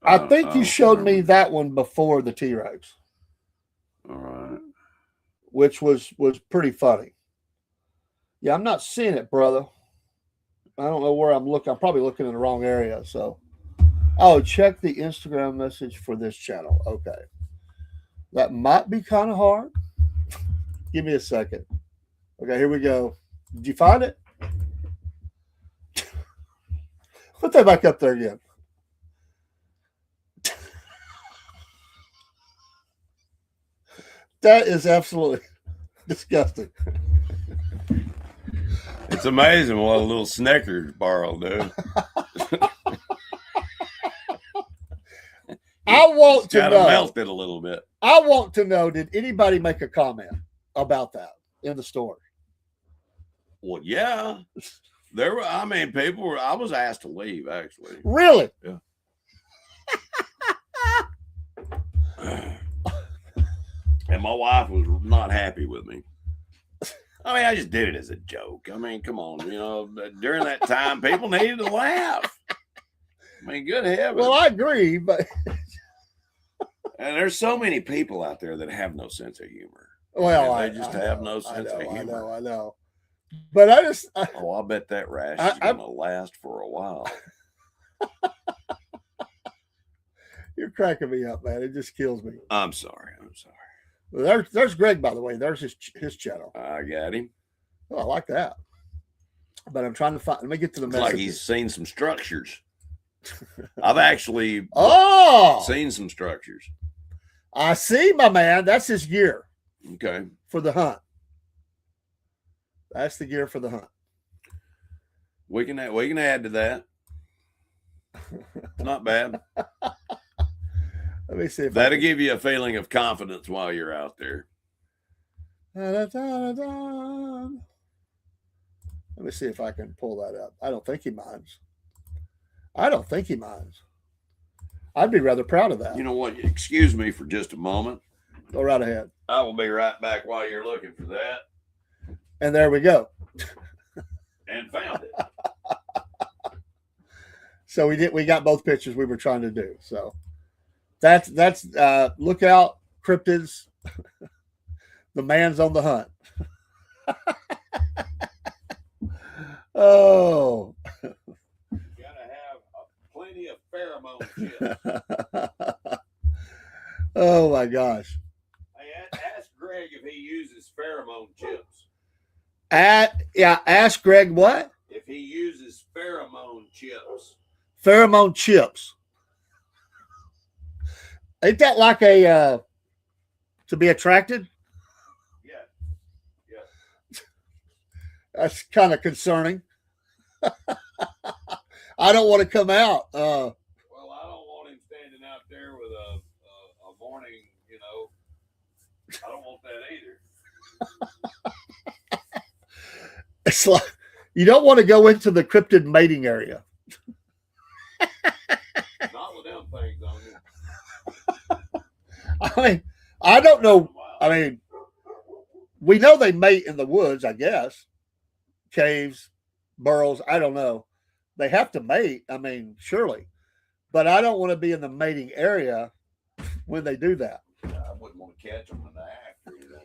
[SPEAKER 2] I think you showed me that one before the T-Rex.
[SPEAKER 3] All right.
[SPEAKER 2] Which was pretty funny. Yeah, I'm not seeing it, brother. I don't know where I'm looking. I'm probably looking in the wrong area. So, check the Instagram message for this channel. Okay. That might be kind of hard. Give me a second. Okay, here we go. Did you find it? Put that back up there again. That is absolutely disgusting.
[SPEAKER 3] It's amazing what a little Snickers bar will do.
[SPEAKER 2] I want to know.
[SPEAKER 3] Melted a little bit.
[SPEAKER 2] I want to know, did anybody make a comment about that in the store?
[SPEAKER 3] Well, yeah. There were, people were, I was asked to leave, actually.
[SPEAKER 2] Really?
[SPEAKER 3] Yeah. And my wife was not happy with me. I just did it as a joke. Come on, during that time, people needed to laugh. Good heavens.
[SPEAKER 2] Well, I agree, but
[SPEAKER 3] and there's so many people out there that have no sense of humor.
[SPEAKER 2] Well,
[SPEAKER 3] they just have no sense of humor.
[SPEAKER 2] I know. But
[SPEAKER 3] I bet that rash is going to last for a while.
[SPEAKER 2] You're cracking me up, man. It just kills me.
[SPEAKER 3] I'm sorry.
[SPEAKER 2] Well, there's Greg, by the way. There's his channel.
[SPEAKER 3] I got him.
[SPEAKER 2] Oh, I like that. But I'm trying to find. Let me get to the message.
[SPEAKER 3] Like he's seen some structures. I've actually seen some structures.
[SPEAKER 2] I see, my man. That's his gear.
[SPEAKER 3] Okay.
[SPEAKER 2] For the hunt. That's the gear for the hunt.
[SPEAKER 3] We can add to that. Not bad.
[SPEAKER 2] Let me see if
[SPEAKER 3] that'll give you a feeling of confidence while you're out there.
[SPEAKER 2] Let me see if I can pull that up. I don't think he minds. I'd be rather proud of that.
[SPEAKER 3] You know what? Excuse me for just a moment.
[SPEAKER 2] Go right ahead.
[SPEAKER 3] I will be right back while you're looking for that.
[SPEAKER 2] And there we go.
[SPEAKER 3] And found it.
[SPEAKER 2] So we got both pictures we were trying to do. So that's look out, cryptids. The man's on the hunt. Oh.
[SPEAKER 3] You gotta have plenty of pheromone chips.
[SPEAKER 2] Oh my gosh.
[SPEAKER 3] Hey, ask Greg if he uses pheromone chips.
[SPEAKER 2] Ask Greg what?
[SPEAKER 3] If he uses pheromone chips.
[SPEAKER 2] Pheromone chips. Ain't that like a to be attracted?
[SPEAKER 3] Yeah.
[SPEAKER 2] That's kind of concerning. I don't want to come out.
[SPEAKER 3] Well, I don't want him standing out there with a morning, I don't want that either.
[SPEAKER 2] It's like you don't want to go into the cryptid mating area.
[SPEAKER 3] Not with them things on you.
[SPEAKER 2] I mean, I don't know. I mean, we know they mate in the woods, I guess. Caves, burrows, I don't know. They have to mate, I mean, surely. But I don't want to be in the mating area when they do that.
[SPEAKER 3] I wouldn't want to catch them in the act or anything.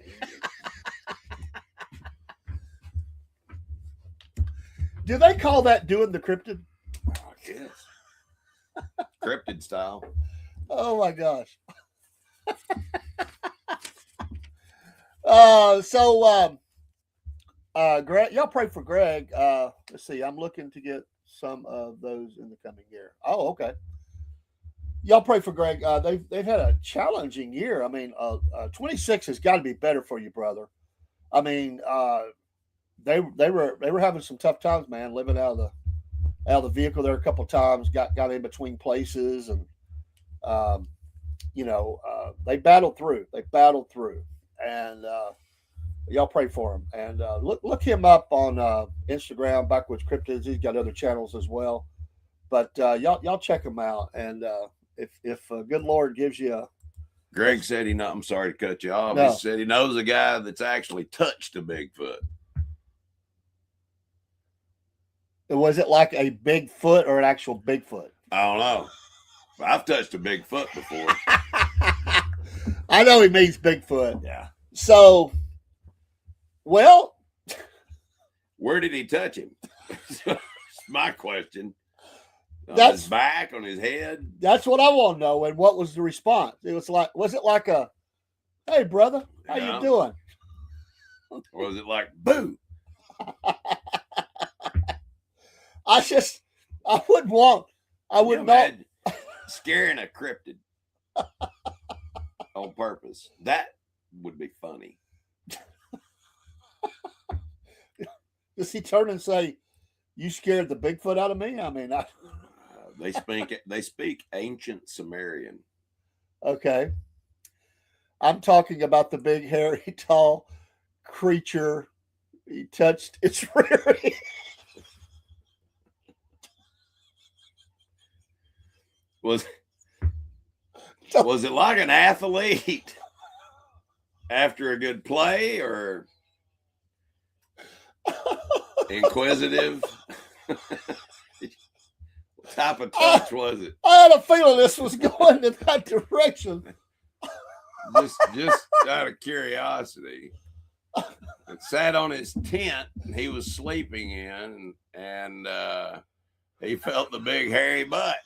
[SPEAKER 2] Do they call that doing the cryptid?
[SPEAKER 3] I guess. Cryptid style.
[SPEAKER 2] Oh my gosh. Greg, y'all pray for Greg. Let's see. I'm looking to get some of those in the coming year. Oh, okay. Y'all pray for Greg. They've had a challenging year. I mean, 26 has got to be better for you, brother. I mean, they were having some tough times, man. Living out of the vehicle there a couple of times. Got in between places, and they battled through. And y'all pray for him. And look him up on Instagram, Backwoods Cryptids. He's got other channels as well. But y'all check him out. And if good Lord gives you
[SPEAKER 3] Greg said I'm sorry to cut you off.
[SPEAKER 2] No.
[SPEAKER 3] He said he knows a guy that's actually touched a Bigfoot.
[SPEAKER 2] Was it like a Bigfoot or an actual Bigfoot?
[SPEAKER 3] I don't know. I've touched a Bigfoot before.
[SPEAKER 2] I know he means Bigfoot.
[SPEAKER 3] Yeah.
[SPEAKER 2] So, well,
[SPEAKER 3] where did he touch him? That's my question. On
[SPEAKER 2] That's-
[SPEAKER 3] his back, on his head.
[SPEAKER 2] that's what I want to know. And what was the response? Was it like a, hey, brother, how
[SPEAKER 3] Yeah.
[SPEAKER 2] you doing?
[SPEAKER 3] Or was it like, boo?
[SPEAKER 2] I wouldn't want, I would
[SPEAKER 3] You
[SPEAKER 2] not.
[SPEAKER 3] imagine scaring a cryptid on purpose. That would be funny.
[SPEAKER 2] Does he turn and say, you scared the Bigfoot out of me? I mean,
[SPEAKER 3] They speak ancient Sumerian.
[SPEAKER 2] okay. I'm talking about the big, hairy, tall creature. He touched its rear end.
[SPEAKER 3] Was it like an athlete after a good play, or inquisitive? What type of touch was it?
[SPEAKER 2] I had a feeling this was going in that direction.
[SPEAKER 3] Just out of curiosity. It sat on his tent he was sleeping in, and he felt the big hairy butt.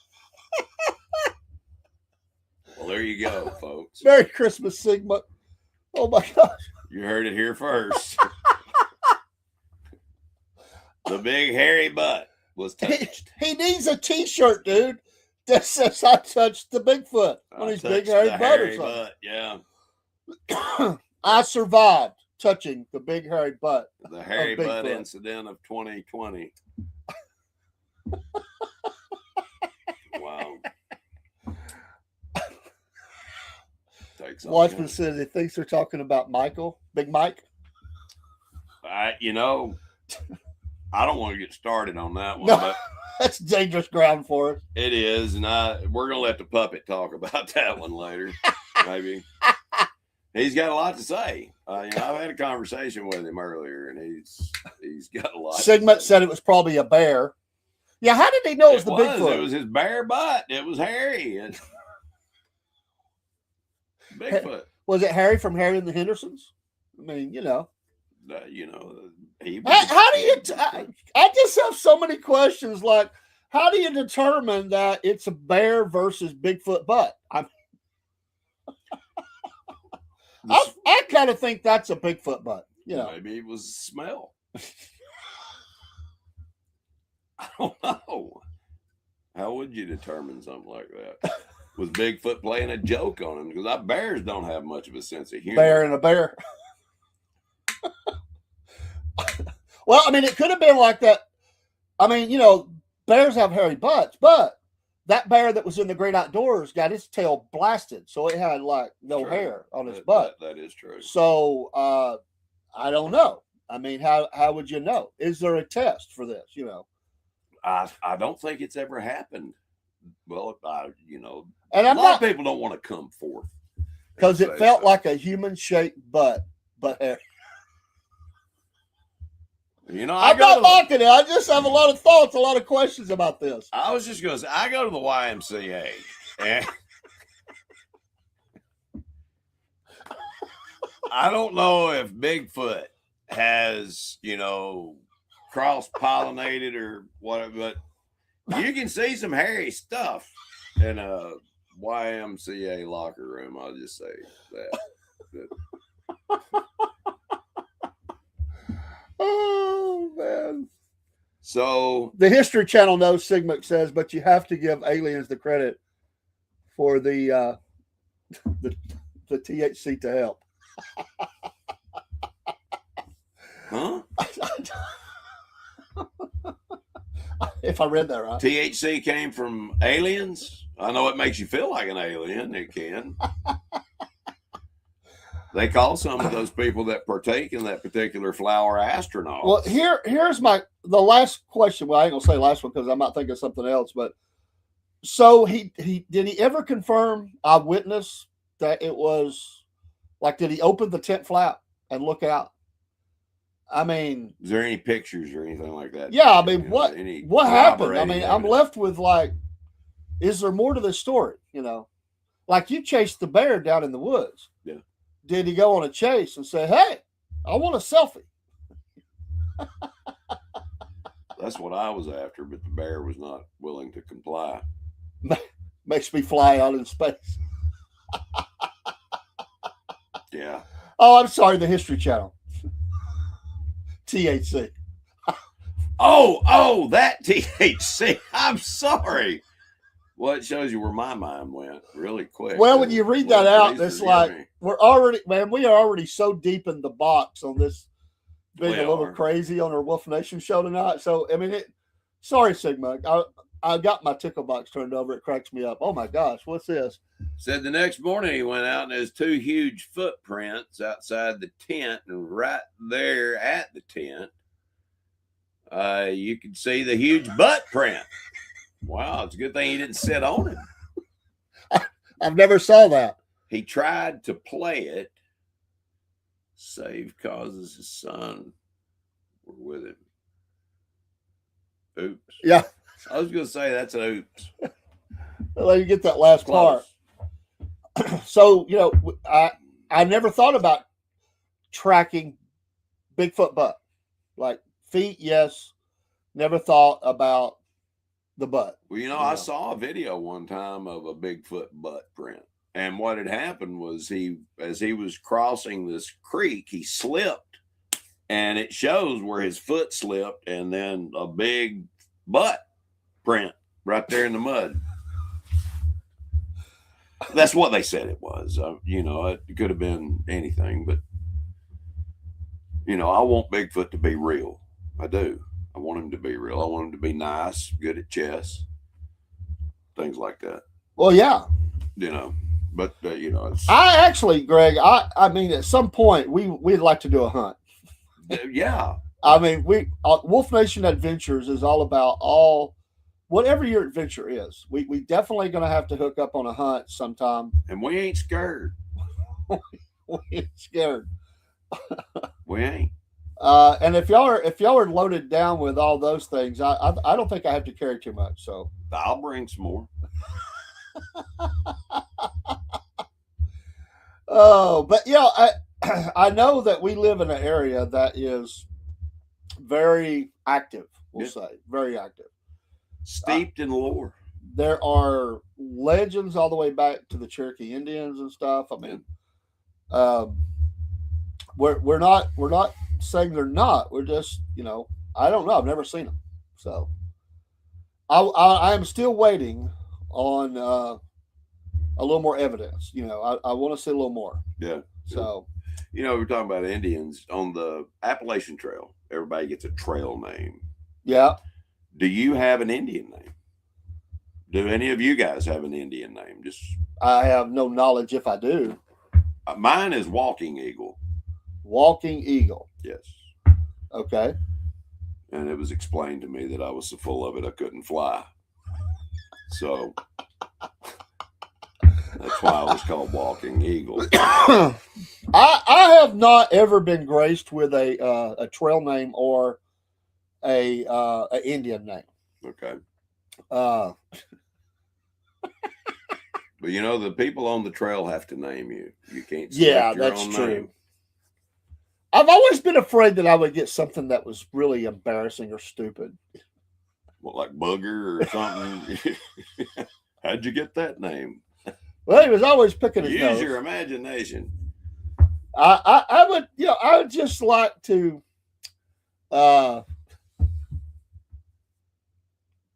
[SPEAKER 3] Well, there you go, folks.
[SPEAKER 2] Merry Christmas, Sigma. Oh my gosh.
[SPEAKER 3] You heard it here first. The big hairy butt. was touched.
[SPEAKER 2] He needs a T-shirt, dude, that says I touched the Bigfoot on his big hairy butt or something.
[SPEAKER 3] Yeah.
[SPEAKER 2] I survived touching the big hairy butt.
[SPEAKER 3] The hairy butt
[SPEAKER 2] Bigfoot.
[SPEAKER 3] incident of 2020. Wow.
[SPEAKER 2] Watchman says he thinks they're talking about Michael, Big Mike.
[SPEAKER 3] I don't want to get started on that one,
[SPEAKER 2] No,
[SPEAKER 3] but
[SPEAKER 2] that's dangerous ground for us.
[SPEAKER 3] it is, and we're gonna let the puppet talk about that one later. Maybe he's got a lot to say. I've had a conversation with him earlier, and he's got a lot.
[SPEAKER 2] Sigmund said it was probably a bear. Yeah, how did he know it was the Bigfoot?
[SPEAKER 3] It was his bare butt. It was hairy. Bigfoot.
[SPEAKER 2] Was it Harry from Harry and the Hendersons? I mean,
[SPEAKER 3] How do you?
[SPEAKER 2] I just have so many questions. Like, how do you determine that it's a bear versus Bigfoot butt? I kind of think that's a Bigfoot butt.
[SPEAKER 3] Maybe it was smell. I don't know. How would you determine something like that? Was Bigfoot playing a joke on him? Because bears don't have much of a sense of humor.
[SPEAKER 2] Bear and a bear. Well, I mean, it could have been like that. I mean, bears have hairy butts, but that bear that was in the Great Outdoors got his tail blasted, so it had like no hair on his butt.
[SPEAKER 3] That is true.
[SPEAKER 2] So I don't know. I mean, how would you know? Is there a test for this?
[SPEAKER 3] I don't think it's ever happened. Well,
[SPEAKER 2] and
[SPEAKER 3] a lot of people don't want to come forth
[SPEAKER 2] because it felt like a human-shaped butt, but hair.
[SPEAKER 3] I'm
[SPEAKER 2] not mocking it. I just have a lot of thoughts, a lot of questions about this.
[SPEAKER 3] I was just going to say, I go to the YMCA, and I don't know if Bigfoot has, cross-pollinated or whatever, but you can see some hairy stuff in a YMCA locker room. I'll just say that.
[SPEAKER 2] Oh, man.
[SPEAKER 3] So
[SPEAKER 2] the History Channel knows, Sigmund says, but you have to give aliens the credit for the THC to help.
[SPEAKER 3] Huh?
[SPEAKER 2] If I read that right.
[SPEAKER 3] THC came from aliens? I know it makes you feel like an alien. It can. They call some of those people that partake in that particular flower astronauts.
[SPEAKER 2] Well, here's the last question. Well, I ain't gonna say last one because I might think of something else. But so did he ever confirm eyewitness that it was like? Did he open the tent flap and look out? I mean,
[SPEAKER 3] is there any pictures or anything like that?
[SPEAKER 2] Yeah, I mean, what happened? I mean, I'm left with like, is there more to this story? Like you chased the bear down in the woods.
[SPEAKER 3] Yeah.
[SPEAKER 2] Did he go on a chase and say, "Hey, I want a selfie"?
[SPEAKER 3] That's what I was after, but the bear was not willing to comply.
[SPEAKER 2] Makes me fly out in space.
[SPEAKER 3] Yeah.
[SPEAKER 2] Oh, I'm sorry, the History Channel. THC.
[SPEAKER 3] Oh, that THC. I'm sorry. Well, it shows you where my mind went really quick.
[SPEAKER 2] Well, when you read that out, it's like we are already so deep in the box on this being a little crazy on our Wolf Nation show tonight. So, I mean, sorry, Sigmund. I got my tickle box turned over. It cracks me up. Oh my gosh, what's this?
[SPEAKER 3] Said the next morning he went out and there's 2 huge footprints outside the tent, and right there at the tent, you could see the huge butt print. Wow, it's a good thing he didn't sit on it.
[SPEAKER 2] I've never saw that.
[SPEAKER 3] He tried to play it. Save causes his son were with him. Oops.
[SPEAKER 2] Yeah.
[SPEAKER 3] I was going to say that's an oops.
[SPEAKER 2] Let you get that last part. So, I never thought about tracking Bigfoot butt. Like feet, yes. Never thought about the butt.
[SPEAKER 3] Well, I saw a video one time of a Bigfoot butt print. And what had happened was as he was crossing this creek, he slipped. And it shows where his foot slipped, and then a big butt print right there in the mud. That's what they said it was. It could have been anything, but I want Bigfoot to be real. I do. I want him to be real. I want him to be nice, good at chess, things like that.
[SPEAKER 2] Well, yeah.
[SPEAKER 3] But it's,
[SPEAKER 2] I actually, Greg, I mean, at some point we'd like to do a hunt.
[SPEAKER 3] yeah.
[SPEAKER 2] I mean, Wolf Nation Adventures is all about whatever your adventure is. We definitely going to have to hook up on a hunt sometime.
[SPEAKER 3] And we ain't scared.
[SPEAKER 2] We ain't scared.
[SPEAKER 3] We ain't.
[SPEAKER 2] And if y'all are loaded down with all those things, I don't think I have to carry too much. So
[SPEAKER 3] I'll bring some more.
[SPEAKER 2] Oh, but I know that we live in an area that is very active. We'll say very active,
[SPEAKER 3] steeped in lore.
[SPEAKER 2] There are legends all the way back to the Cherokee Indians and stuff. I mean, we're not saying they're not. We're just I don't know. I've never seen them, so I am still waiting on a little more evidence. I want to see a little more.
[SPEAKER 3] Yeah.
[SPEAKER 2] So,
[SPEAKER 3] we're talking about Indians on the Appalachian Trail. Everybody gets a trail name.
[SPEAKER 2] Yeah.
[SPEAKER 3] Do you have an Indian name? Do any of you guys have an Indian name?
[SPEAKER 2] I have no knowledge if I do.
[SPEAKER 3] Mine is Walking Eagle.
[SPEAKER 2] Walking Eagle.
[SPEAKER 3] Yes.
[SPEAKER 2] Okay.
[SPEAKER 3] And it was explained to me that I was so full of it I couldn't fly. So that's why I was called Walking Eagle.
[SPEAKER 2] I have not ever been graced with a trail name or a Indian name.
[SPEAKER 3] Okay.
[SPEAKER 2] But
[SPEAKER 3] the people on the trail have to name you. You can't.
[SPEAKER 2] Yeah,
[SPEAKER 3] your
[SPEAKER 2] that's
[SPEAKER 3] own
[SPEAKER 2] true.
[SPEAKER 3] Name.
[SPEAKER 2] I've always been afraid that I would get something that was really embarrassing or stupid.
[SPEAKER 3] What, like Booger or something? How'd you get that name?
[SPEAKER 2] Well, he was always picking his nose.
[SPEAKER 3] Use your imagination.
[SPEAKER 2] I would, I would just like to,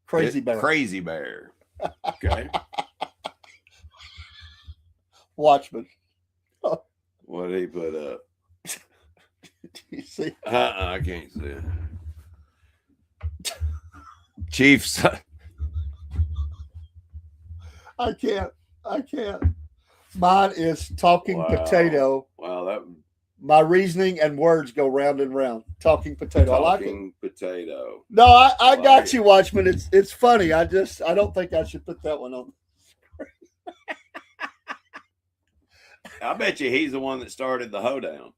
[SPEAKER 2] Crazy Bear.
[SPEAKER 3] Crazy Bear. Okay.
[SPEAKER 2] Watchman.
[SPEAKER 3] What did he put up?
[SPEAKER 2] Do you see?
[SPEAKER 3] I can't see it. Chiefs.
[SPEAKER 2] I can't. Mine is Talking Potato.
[SPEAKER 3] Wow,
[SPEAKER 2] my reasoning and words go round and round. Talking Potato. I like it.
[SPEAKER 3] Talking Potato.
[SPEAKER 2] No, I got you, Watchman. It's funny. I don't think I should put that one on.
[SPEAKER 3] I bet you he's the one that started the hoedown.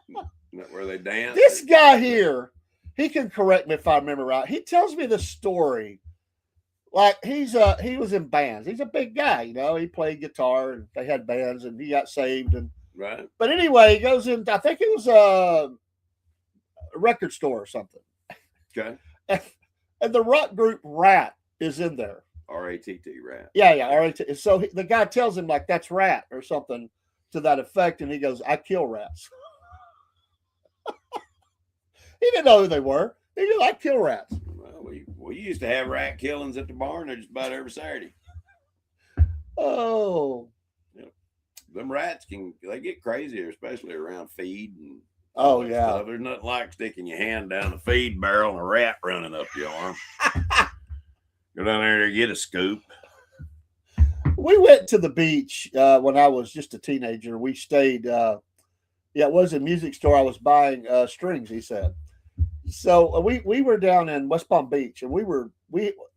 [SPEAKER 3] Isn't that where they dance?
[SPEAKER 2] This guy here, he can correct me if I remember right. He tells me the story. Like he was in bands. He's a big guy, he played guitar and they had bands and he got saved
[SPEAKER 3] right.
[SPEAKER 2] But anyway, he goes in, I think it was a record store or something.
[SPEAKER 3] Okay.
[SPEAKER 2] And the rock group Rat is in there.
[SPEAKER 3] R-A-T-T, Rat.
[SPEAKER 2] Yeah, R-A-T. So the guy tells him like that's Rat or something to that effect, and he goes, "I kill rats." He didn't know who they were. He goes, "I kill rats."
[SPEAKER 3] Well, we used to have rat killings at the barn just about every Saturday.
[SPEAKER 2] Oh.
[SPEAKER 3] Yeah. Them rats they get crazier, especially around feed and
[SPEAKER 2] yeah.
[SPEAKER 3] stuff. There's nothing like sticking your hand down the feed barrel and a rat running up your arm. Go down there to get a scoop.
[SPEAKER 2] We went to the beach when I was just a teenager. We stayed. It was a music store. I was buying strings. He said. So we were down in West Palm Beach, and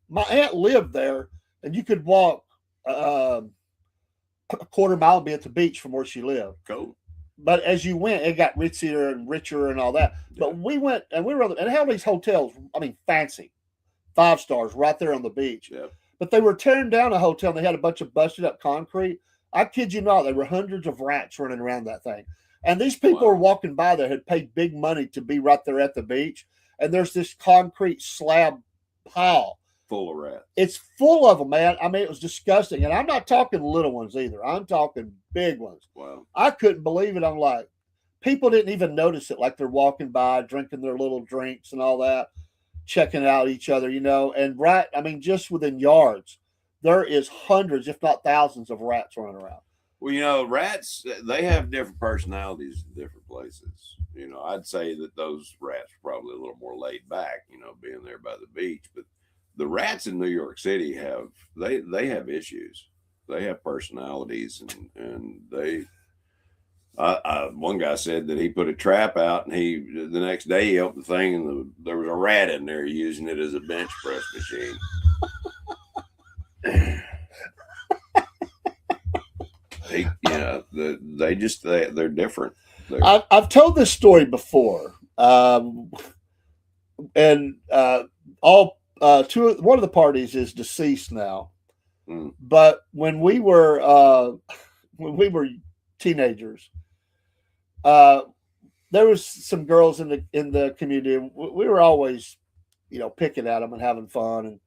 [SPEAKER 2] my aunt lived there, and you could walk a quarter mile and be at the beach from where she lived.
[SPEAKER 3] Cool.
[SPEAKER 2] But as you went, it got richer and richer and all that. Yeah. But we went and it had these hotels. I mean, fancy, 5 stars right there on the beach.
[SPEAKER 3] Yeah.
[SPEAKER 2] But they were tearing down a hotel. And they had a bunch of busted up concrete. I kid you not, there were hundreds of rats running around that thing. And these people were walking by there, had paid big money to be right there at the beach. And there's this concrete slab pile.
[SPEAKER 3] Full of rats.
[SPEAKER 2] It's full of them, man. I mean, it was disgusting. And I'm not talking little ones either. I'm talking big ones.
[SPEAKER 3] Wow.
[SPEAKER 2] I couldn't believe it. I'm like, people didn't even notice it. Like they're walking by, drinking their little drinks and all that, checking out each other, and just within yards, there is hundreds, if not thousands of rats running around.
[SPEAKER 3] Well, rats, they have different personalities in different places. I'd say that those rats are probably a little more laid back, being there by the beach. But the rats in New York City they have issues. They have personalities, and they. One guy said that he put a trap out, and the next day he opened the thing, and there was a rat in there using it as a bench press machine. They're different.
[SPEAKER 2] I've told this story before, and one of the parties is deceased now. But when we were teenagers, there was some girls in the community. We were always, picking at them and having fun, and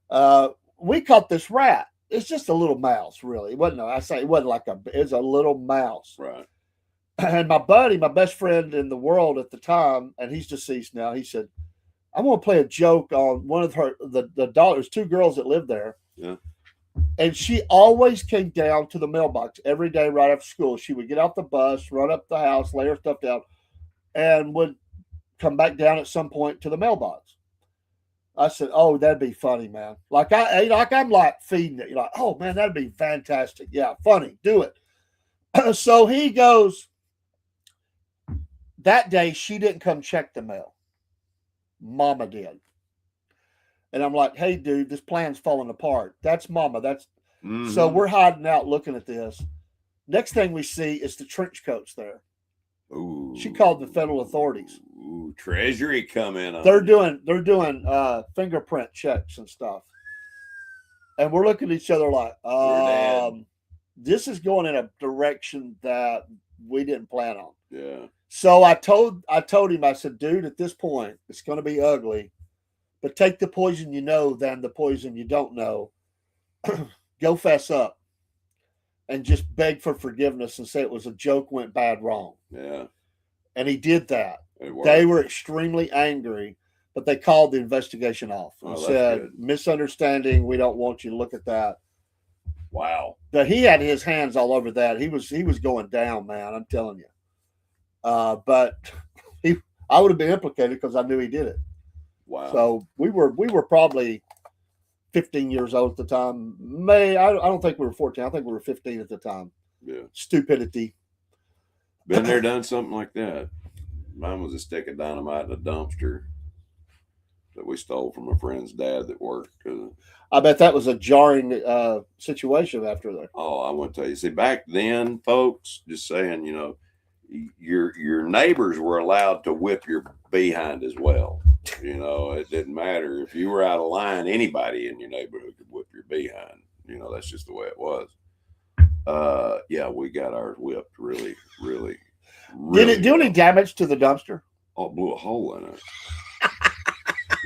[SPEAKER 3] right.
[SPEAKER 2] We caught this rat. It's just a little mouse, really. It wasn't a little mouse.
[SPEAKER 3] Right.
[SPEAKER 2] And my buddy, my best friend in the world at the time, and he's deceased now, he said, I'm going to play a joke on one of the daughters, two girls that lived there.
[SPEAKER 3] Yeah.
[SPEAKER 2] And she always came down to the mailbox every day right after school. She would get off the bus, run up the house, lay her stuff down, and would come back down at some point to the mailbox. I said, "Oh, that'd be funny, man. I'm like feeding it. You're like, oh man, that'd be fantastic. Yeah, funny. Do it." So he goes. That day, she didn't come check the mail. Mama did. And I'm like, "Hey, dude, this plan's falling apart. That's Mama. So we're hiding out looking at this. Next thing we see is the trench coats there.
[SPEAKER 3] Ooh.
[SPEAKER 2] She called the federal authorities.
[SPEAKER 3] Ooh, Treasury coming on.
[SPEAKER 2] They're doing fingerprint checks and stuff. And we're looking at each other like, this is going in a direction that we didn't plan on.
[SPEAKER 3] Yeah.
[SPEAKER 2] So I told him, I said, dude, at this point, it's going to be ugly, but take the poison you know than the poison you don't know. Go fess up and just beg for forgiveness and say it was a joke, went bad, wrong.
[SPEAKER 3] Yeah.
[SPEAKER 2] And he did that. They were extremely angry, but they called the investigation off and said, misunderstanding, we don't want you to look at that.
[SPEAKER 3] Wow.
[SPEAKER 2] But he had his hands all over that. He was going down, man, I'm telling you. But I would have been implicated because I knew he did it.
[SPEAKER 3] Wow.
[SPEAKER 2] So we were probably 15 years old at the time. I don't think we were 14. I think we were 15 at the time.
[SPEAKER 3] Yeah.
[SPEAKER 2] Stupidity.
[SPEAKER 3] Been there, done something like that. Mine was a stick of dynamite in a dumpster that we stole from a friend's dad that worked.
[SPEAKER 2] I bet that was a jarring situation after that.
[SPEAKER 3] Oh, I want to tell you. See, back then, folks, just saying, your neighbors were allowed to whip your behind as well. It didn't matter if you were out of line. Anybody in your neighborhood could whip your behind. That's just the way it was. Yeah, we got ours whipped really, really.
[SPEAKER 2] Did it do any damage to the dumpster?
[SPEAKER 3] Oh, it blew a hole in it.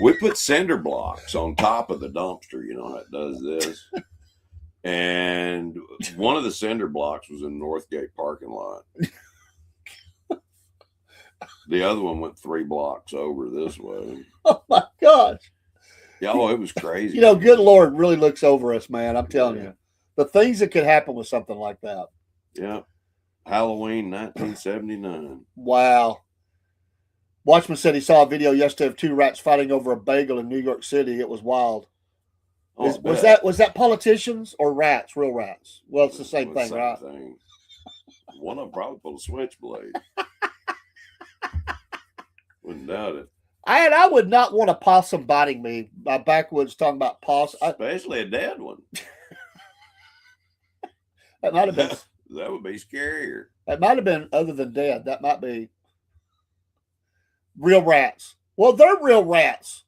[SPEAKER 3] We put cinder blocks on top of the dumpster. You know how it does this. And one of the cinder blocks was in Northgate parking lot. The other one went 3 blocks over this way.
[SPEAKER 2] Oh my gosh.
[SPEAKER 3] Yeah, it was crazy.
[SPEAKER 2] Good Lord really looks over us, man. I'm telling you. The things that could happen with something like that.
[SPEAKER 3] Yeah. Halloween 1979.
[SPEAKER 2] Wow. Watchman said he saw a video yesterday of 2 rats fighting over a bagel in New York City. It was wild.
[SPEAKER 3] Oh,
[SPEAKER 2] was that politicians or rats, real rats? Well, it's the same thing, right?
[SPEAKER 3] Thing. One of them probably pulled a switchblade. Wouldn't doubt it.
[SPEAKER 2] I would not want a possum biting me. My backwoods talking about possum.
[SPEAKER 3] Especially a dead one.
[SPEAKER 2] That might have been.
[SPEAKER 3] That would be scarier.
[SPEAKER 2] That might have been other than dead. That might be real rats. Well, they're real rats.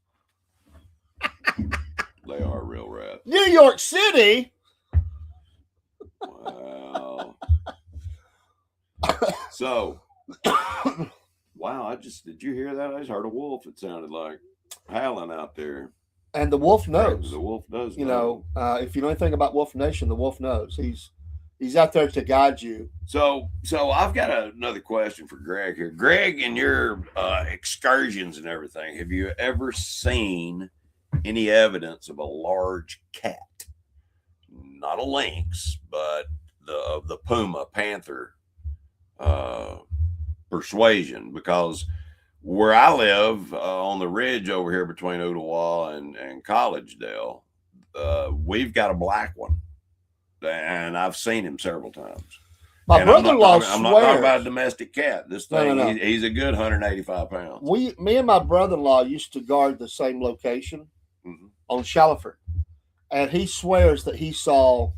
[SPEAKER 3] They are real rats.
[SPEAKER 2] New York City.
[SPEAKER 3] Wow. So, wow, did you hear that? I just heard a wolf. It sounded like howling out there.
[SPEAKER 2] And the wolf knows.
[SPEAKER 3] The wolf does
[SPEAKER 2] know. If you know anything about Wolf Nation, the wolf knows. He's out there to guide you.
[SPEAKER 3] So I've got another question for Greg here. Greg, in your excursions and everything, have you ever seen any evidence of a large cat? Not a lynx, but the puma, panther persuasion. Because where I live on the ridge over here between Ottawa and Collegedale, we've got a black one, and I've seen him several times.
[SPEAKER 2] My brother-in-law
[SPEAKER 3] I'm not talking about a domestic cat. This thing,
[SPEAKER 2] No.
[SPEAKER 3] He's a good 185 pounds.
[SPEAKER 2] Me and my brother-in-law used to guard the same location on Shallowford, and he swears that he saw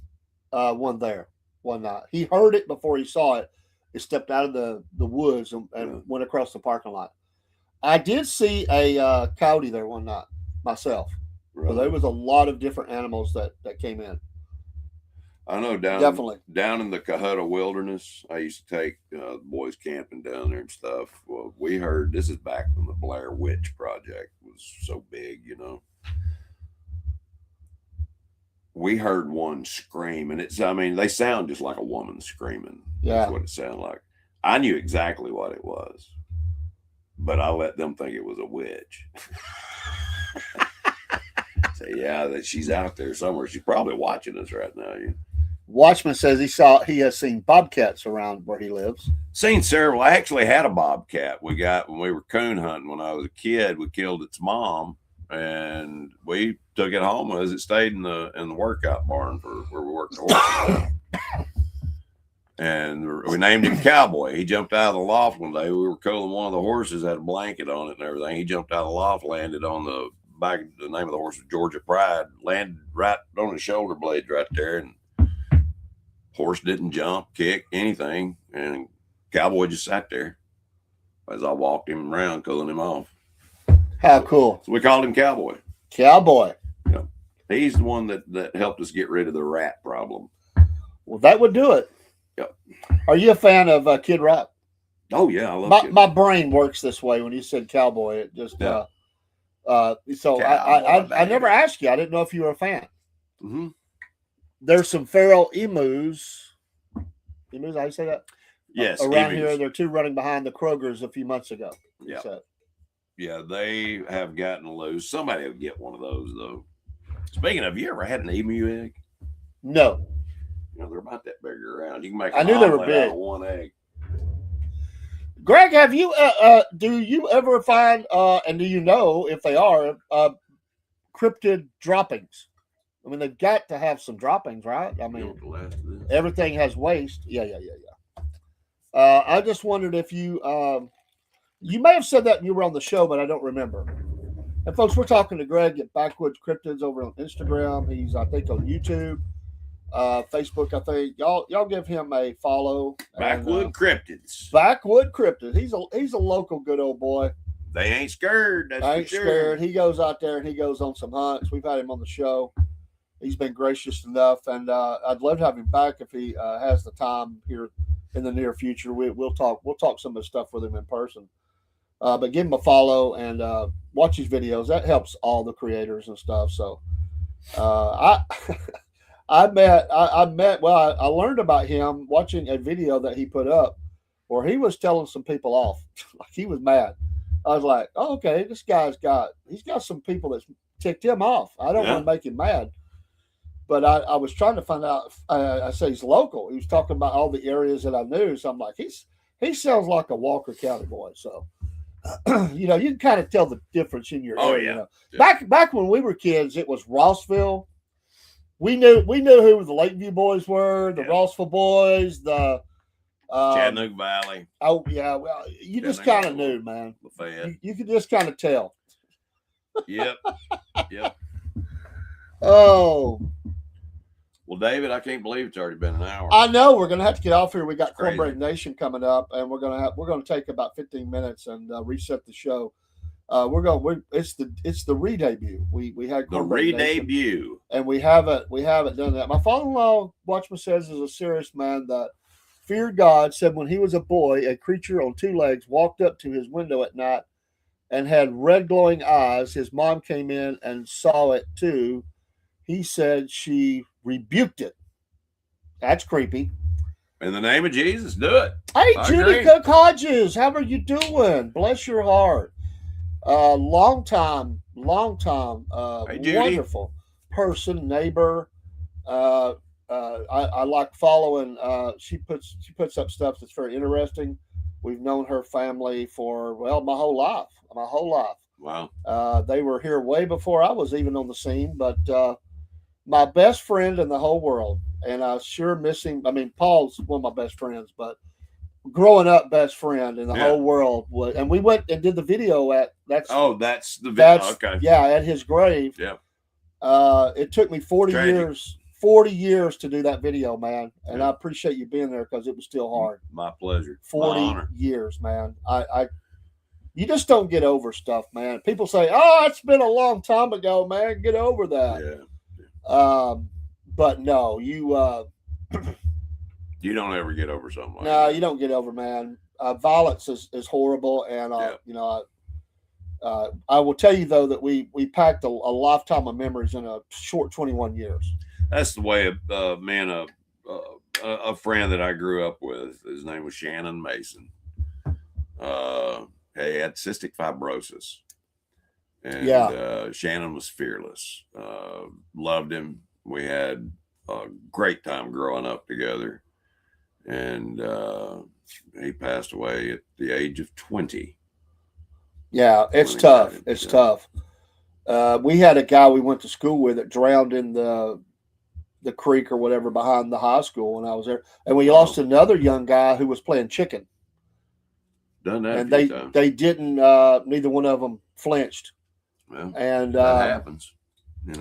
[SPEAKER 2] one there one night. He heard it before he saw it. He stepped out of the woods and went across the parking lot. I did see a coyote there one night myself. Really? So there was a lot of different animals that came in.
[SPEAKER 3] I know down in the Cohutta Wilderness, I used to take the boys camping down there and stuff. Well, we heard, this is back when the Blair Witch Project was so big, you know. We heard one scream, and they sound just like a woman screaming.
[SPEAKER 2] Yeah.
[SPEAKER 3] That's what it sounded like. I knew exactly what it was, but I let them think it was a witch. Say, yeah, that she's out there somewhere. She's probably watching us right now.
[SPEAKER 2] Watchman says he has seen bobcats around where he lives.
[SPEAKER 3] Seen several. I actually had a bobcat we got when we were coon hunting when I was a kid. We killed its mom, and we took it home as it stayed in the workout barn for where we worked the horses. And we named him Cowboy. He jumped out of the loft one day. We were cooling one of the horses, had a blanket on it and everything. He jumped out of the loft, landed on the back. The name of the horse was Georgia Pride. Landed right on his shoulder blades right there, and horse didn't jump, kick, anything. And Cowboy just sat there as I walked him around, cooling him off.
[SPEAKER 2] How cool.
[SPEAKER 3] So we called him Cowboy.
[SPEAKER 2] Cowboy.
[SPEAKER 3] Yeah. He's the one that helped us get rid of the rat problem.
[SPEAKER 2] Well, that would do it.
[SPEAKER 3] Yep.
[SPEAKER 2] Are you a fan of Kid Rock?
[SPEAKER 3] Oh, yeah. I love
[SPEAKER 2] my brain works this way when you said Cowboy. It just, so I never asked you. I didn't know if you were a fan.
[SPEAKER 3] Mm-hmm.
[SPEAKER 2] There's some feral emus. Emus, how you say that?
[SPEAKER 3] Yes.
[SPEAKER 2] Around here, there are two running behind the Krogers a few months ago.
[SPEAKER 3] Yeah. Yeah, they have gotten loose. Somebody will get one of those, though. Speaking of, you ever had an emu egg?
[SPEAKER 2] No.
[SPEAKER 3] You know, they're about that big around. You can make
[SPEAKER 2] I knew they were big.
[SPEAKER 3] Out of one egg.
[SPEAKER 2] Greg, have you do you ever find and do you know if they are cryptid droppings? I mean, they've got to have some droppings, right? I mean, everything has waste. Yeah. I just wondered if you you may have said that when you were on the show, but I don't remember. And folks, we're talking to Greg at Backwoods Cryptids over on Instagram. He's, I think, on YouTube, Facebook. I think y'all give him a follow.
[SPEAKER 3] Backwood Cryptids.
[SPEAKER 2] Backwood Cryptids. He's a local good old boy.
[SPEAKER 3] They ain't scared. That's
[SPEAKER 2] ain't
[SPEAKER 3] for sure.
[SPEAKER 2] Scared. He goes out there and he goes on some hunts. We've had him on the show. He's been gracious enough, and I'd love to have him back if he has the time here in the near future. We'll talk some of the stuff with him in person. But give him a follow and watch his videos. That helps all the creators and stuff. So I learned about him watching a video that he put up where he was telling some people off. Like, he was mad. I was like, oh, okay, this guy's got some people that's ticked him off. I don't want to make him mad. But I was trying to find out. I say he's local. He was talking about all the areas that I knew. So I'm like, he sounds like a Walker County boy. So, you know, you can kind of tell the difference in your area.
[SPEAKER 3] Yeah.
[SPEAKER 2] You know? Yeah. Back when we were kids, it was Rossville. We knew who the Lakeview boys were, the Rossville boys, the
[SPEAKER 3] Chattanooga Valley.
[SPEAKER 2] Oh yeah, well, you just kind of knew, man. You could just kind of tell.
[SPEAKER 3] Yep.
[SPEAKER 2] Oh.
[SPEAKER 3] Well, David, I can't believe it's already been an hour.
[SPEAKER 2] I know we're gonna have to get off here. We got Cornbread Nation coming up, and we're gonna take about 15 minutes and reset the show. It's the re-debut. We had
[SPEAKER 3] the re-debut,
[SPEAKER 2] and we haven't done that. My father-in-law, Watchman says, is a serious man that feared God. Said when he was a boy, a creature on two legs walked up to his window at night and had red glowing eyes. His mom came in and saw it too. He said she rebuked it. That's creepy.
[SPEAKER 3] In the name of Jesus, do it.
[SPEAKER 2] Hey,
[SPEAKER 3] I
[SPEAKER 2] Judy
[SPEAKER 3] agree.
[SPEAKER 2] Cook Hodges, how are you doing? Bless your heart. Long time,
[SPEAKER 3] Hey, Judy.
[SPEAKER 2] wonderful person, neighbor. Uh, I like following. She puts up stuff that's very interesting. We've known her family for my whole life.
[SPEAKER 3] Wow.
[SPEAKER 2] They were here way before I was even on the scene. But my best friend in the whole world, and I sure miss him. I mean, Paul's one of my best friends, but growing up, best friend in the whole world was. And we went and did the video at that's
[SPEAKER 3] the video. Okay.
[SPEAKER 2] Yeah, at his grave.
[SPEAKER 3] Yeah.
[SPEAKER 2] It took me 40
[SPEAKER 3] Tragic.
[SPEAKER 2] years. 40 years to do that video, man, and
[SPEAKER 3] Yeah.
[SPEAKER 2] I appreciate you being there because it was still hard.
[SPEAKER 3] My pleasure.
[SPEAKER 2] 40
[SPEAKER 3] My honor.
[SPEAKER 2] years, man. You just don't get over stuff, man. People say, "Oh, it's been a long time ago, man. Get over that."
[SPEAKER 3] Yeah.
[SPEAKER 2] But no, you
[SPEAKER 3] You don't ever get over something like
[SPEAKER 2] no,
[SPEAKER 3] that.
[SPEAKER 2] you don't get over, man. Violence is horrible, and I will tell you though that we packed a lifetime of memories in a short 21 years.
[SPEAKER 3] That's the way a friend that I grew up with. His name was Shannon Mason. He had cystic fibrosis, and Shannon was fearless. Loved him. We had a great time growing up together, and he passed away at the age of 20.
[SPEAKER 2] Yeah, it's tough. It's tough. We had a guy we went to school with that drowned in the creek or whatever behind the high school when I was there, and we lost another young guy who was playing chicken.
[SPEAKER 3] Done that,
[SPEAKER 2] and
[SPEAKER 3] a few times.
[SPEAKER 2] they didn't. Neither one of them flinched.
[SPEAKER 3] Well,
[SPEAKER 2] and
[SPEAKER 3] that happens. It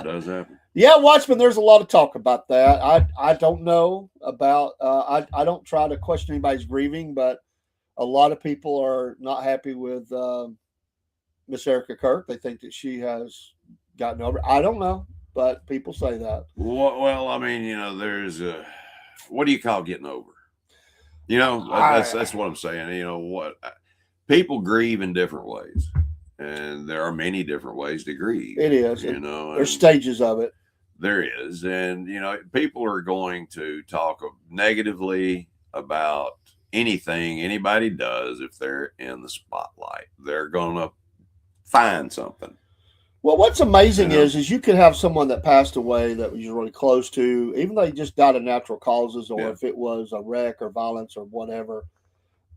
[SPEAKER 3] does happen.
[SPEAKER 2] Yeah, Watchman. There's a lot of talk about that. I don't know about. I don't try to question anybody's grieving, but a lot of people are not happy with Miss Erica Kirk. They think that she has gotten over. I don't know, but people say that.
[SPEAKER 3] Well, I mean, there's what do you call getting over? That's what I'm saying. What people grieve in different ways, and there are many different ways to grieve.
[SPEAKER 2] It is. There's stages of it.
[SPEAKER 3] There is, and people are going to talk negatively about anything anybody does if they're in the spotlight. They're going to find something.
[SPEAKER 2] Well, what's amazing is you could have someone that passed away that was really close to, even though they just died of natural causes, or if it was a wreck or violence or whatever.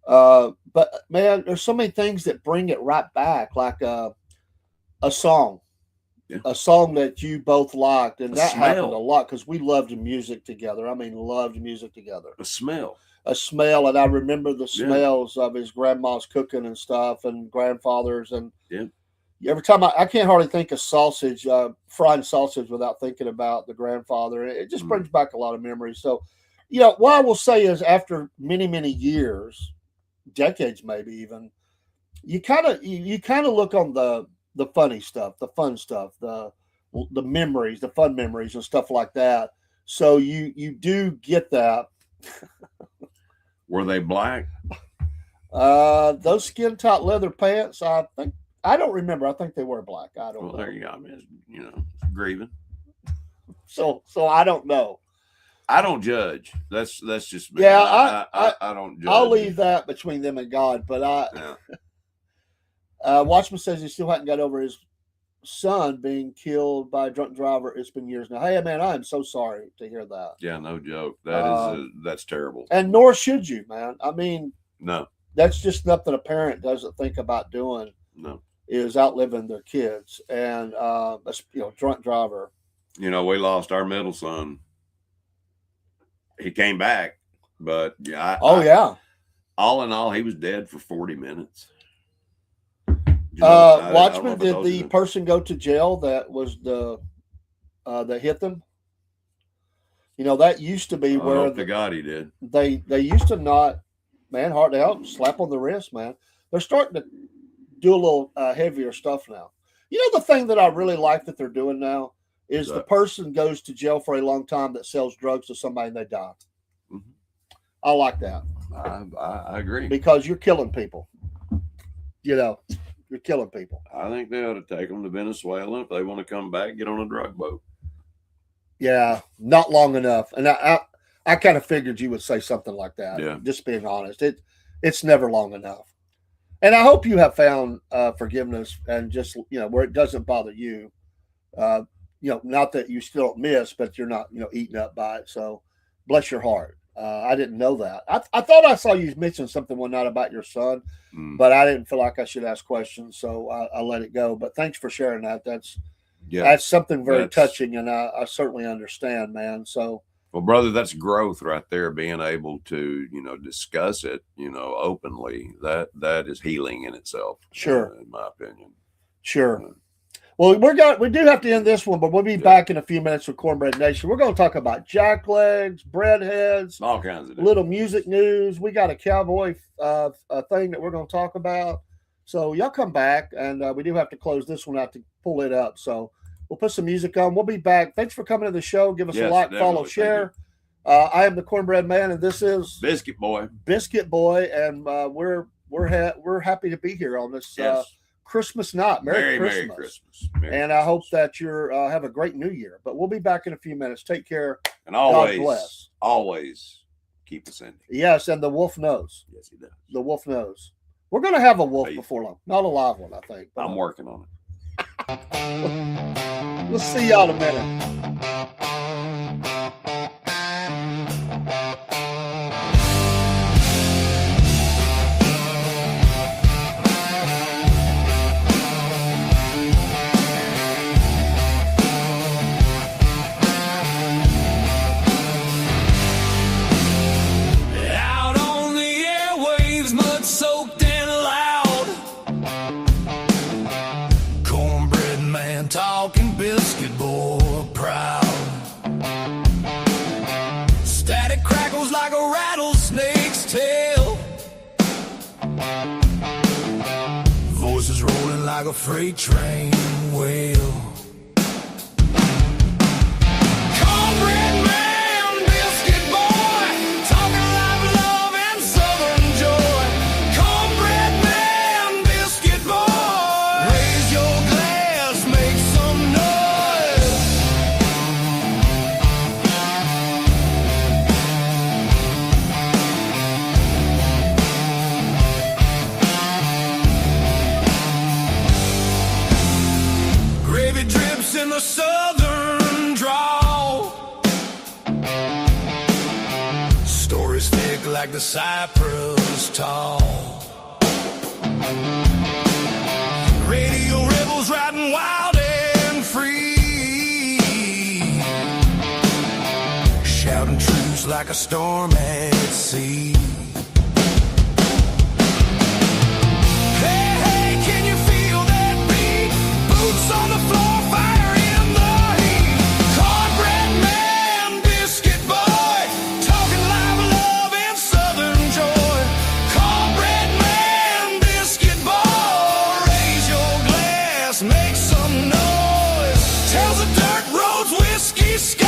[SPEAKER 2] But man, there's so many things that bring it right back, like a song, a song that you both liked, and that happened a lot because we loved music together. I mean, loved music together.
[SPEAKER 3] A smell,
[SPEAKER 2] and I remember the smells of his grandma's cooking and stuff, and grandfather's, and every time I can't hardly think of sausage, frying sausage without thinking about the grandfather. It just brings back a lot of memories. So, what I will say is after many, many years, decades, maybe even, you kind of look on the funny stuff, the fun stuff, the memories, the fun memories and stuff like that. So you do get that.
[SPEAKER 3] Were they black?
[SPEAKER 2] Those skin tight leather pants, I think. I don't remember. I think they were black. I don't know.
[SPEAKER 3] There you go. I mean, grieving.
[SPEAKER 2] So I don't know.
[SPEAKER 3] I don't judge. That's just me.
[SPEAKER 2] Yeah,
[SPEAKER 3] I don't judge.
[SPEAKER 2] I'll leave that between them and God. But Watchman says he still hadn't got over his son being killed by a drunk driver. It's been years now. Hey, man, I am so sorry to hear that.
[SPEAKER 3] Yeah, no joke. That's terrible.
[SPEAKER 2] And nor should you, man. I mean,
[SPEAKER 3] no,
[SPEAKER 2] that's just nothing a parent doesn't think about doing.
[SPEAKER 3] No.
[SPEAKER 2] Is outliving their kids, and drunk driver.
[SPEAKER 3] We lost our middle son. He came back, but all in all, he was dead for 40 minutes.
[SPEAKER 2] Watchman, did the person go to jail that was that hit them? That used to be where
[SPEAKER 3] the God he did.
[SPEAKER 2] They used to not, man, hard to help, slap on the wrist, man. They're starting to do a little heavier stuff now. The thing that I really like that they're doing now is the person goes to jail for a long time that sells drugs to somebody and they die. Mm-hmm. I like that.
[SPEAKER 3] I agree.
[SPEAKER 2] Because you're killing people. You're killing people.
[SPEAKER 3] I think they ought to take them to Venezuela. If they want to come back, get on a drug boat.
[SPEAKER 2] Yeah, not long enough. And I kind of figured you would say something like that.
[SPEAKER 3] Yeah.
[SPEAKER 2] Just being honest, it's never long enough. And I hope you have found forgiveness and just where it doesn't bother you. Not that you still don't miss, but you're not eaten up by it. So bless your heart. I didn't know that. I thought I saw you mention something one night about your son, but I didn't feel like I should ask questions, so I let it go. But thanks for sharing that. That's something very touching, and I certainly understand, man. So,
[SPEAKER 3] well, brother, that's growth right there. Being able to discuss it openly, that is healing in itself.
[SPEAKER 2] Sure,
[SPEAKER 3] in my opinion.
[SPEAKER 2] Sure. Well, we do have to end this one, but we'll be back in a few minutes with Cornbread Nation. We're going to talk about jacklegs, breadheads,
[SPEAKER 3] all kinds of
[SPEAKER 2] little music news. We got a cowboy thing that we're going to talk about. So y'all come back, and we do have to close this one out to pull it up. So we'll put some music on. We'll be back. Thanks for coming to the show. Give us a like, follow, share. I am the Cornbread Man, and this is
[SPEAKER 3] Biscuit Boy.
[SPEAKER 2] Biscuit Boy, and we're happy to be here on this. Christmas night. Merry Christmas. And I hope that you're have a great New Year. But we'll be back in a few minutes. Take care.
[SPEAKER 3] And always,
[SPEAKER 2] God bless.
[SPEAKER 3] Always keep ascending.
[SPEAKER 2] Yes, and the wolf knows.
[SPEAKER 3] Yes, he does.
[SPEAKER 2] The wolf knows. We're going to have a wolf before long. Not a live one, I think.
[SPEAKER 3] I'm working on
[SPEAKER 2] it. We'll see y'all in a minute.
[SPEAKER 1] Talking Biscuit Boy proud. Static crackles like a rattlesnake's tail. Voices rolling like a freight train wheel. Cornbread man, Biscuit Boy, talking live love and southern joy. Cornbread man, Biscuit Boy, raise your glass, make some noise. Gravy drips in the southern drawl. Stories thick like the cypress tall. Radio rebels riding wild and free, shouting truths like a storm at sea. Hey, hey, can you feel that beat? Boots on the floor, fire in the heat. Cornbread man, Biscuit Boy, talking live love and southern joy. Cornbread man, Biscuit Boy, raise your glass, make some noise. Tells the dirt roads whiskey sky.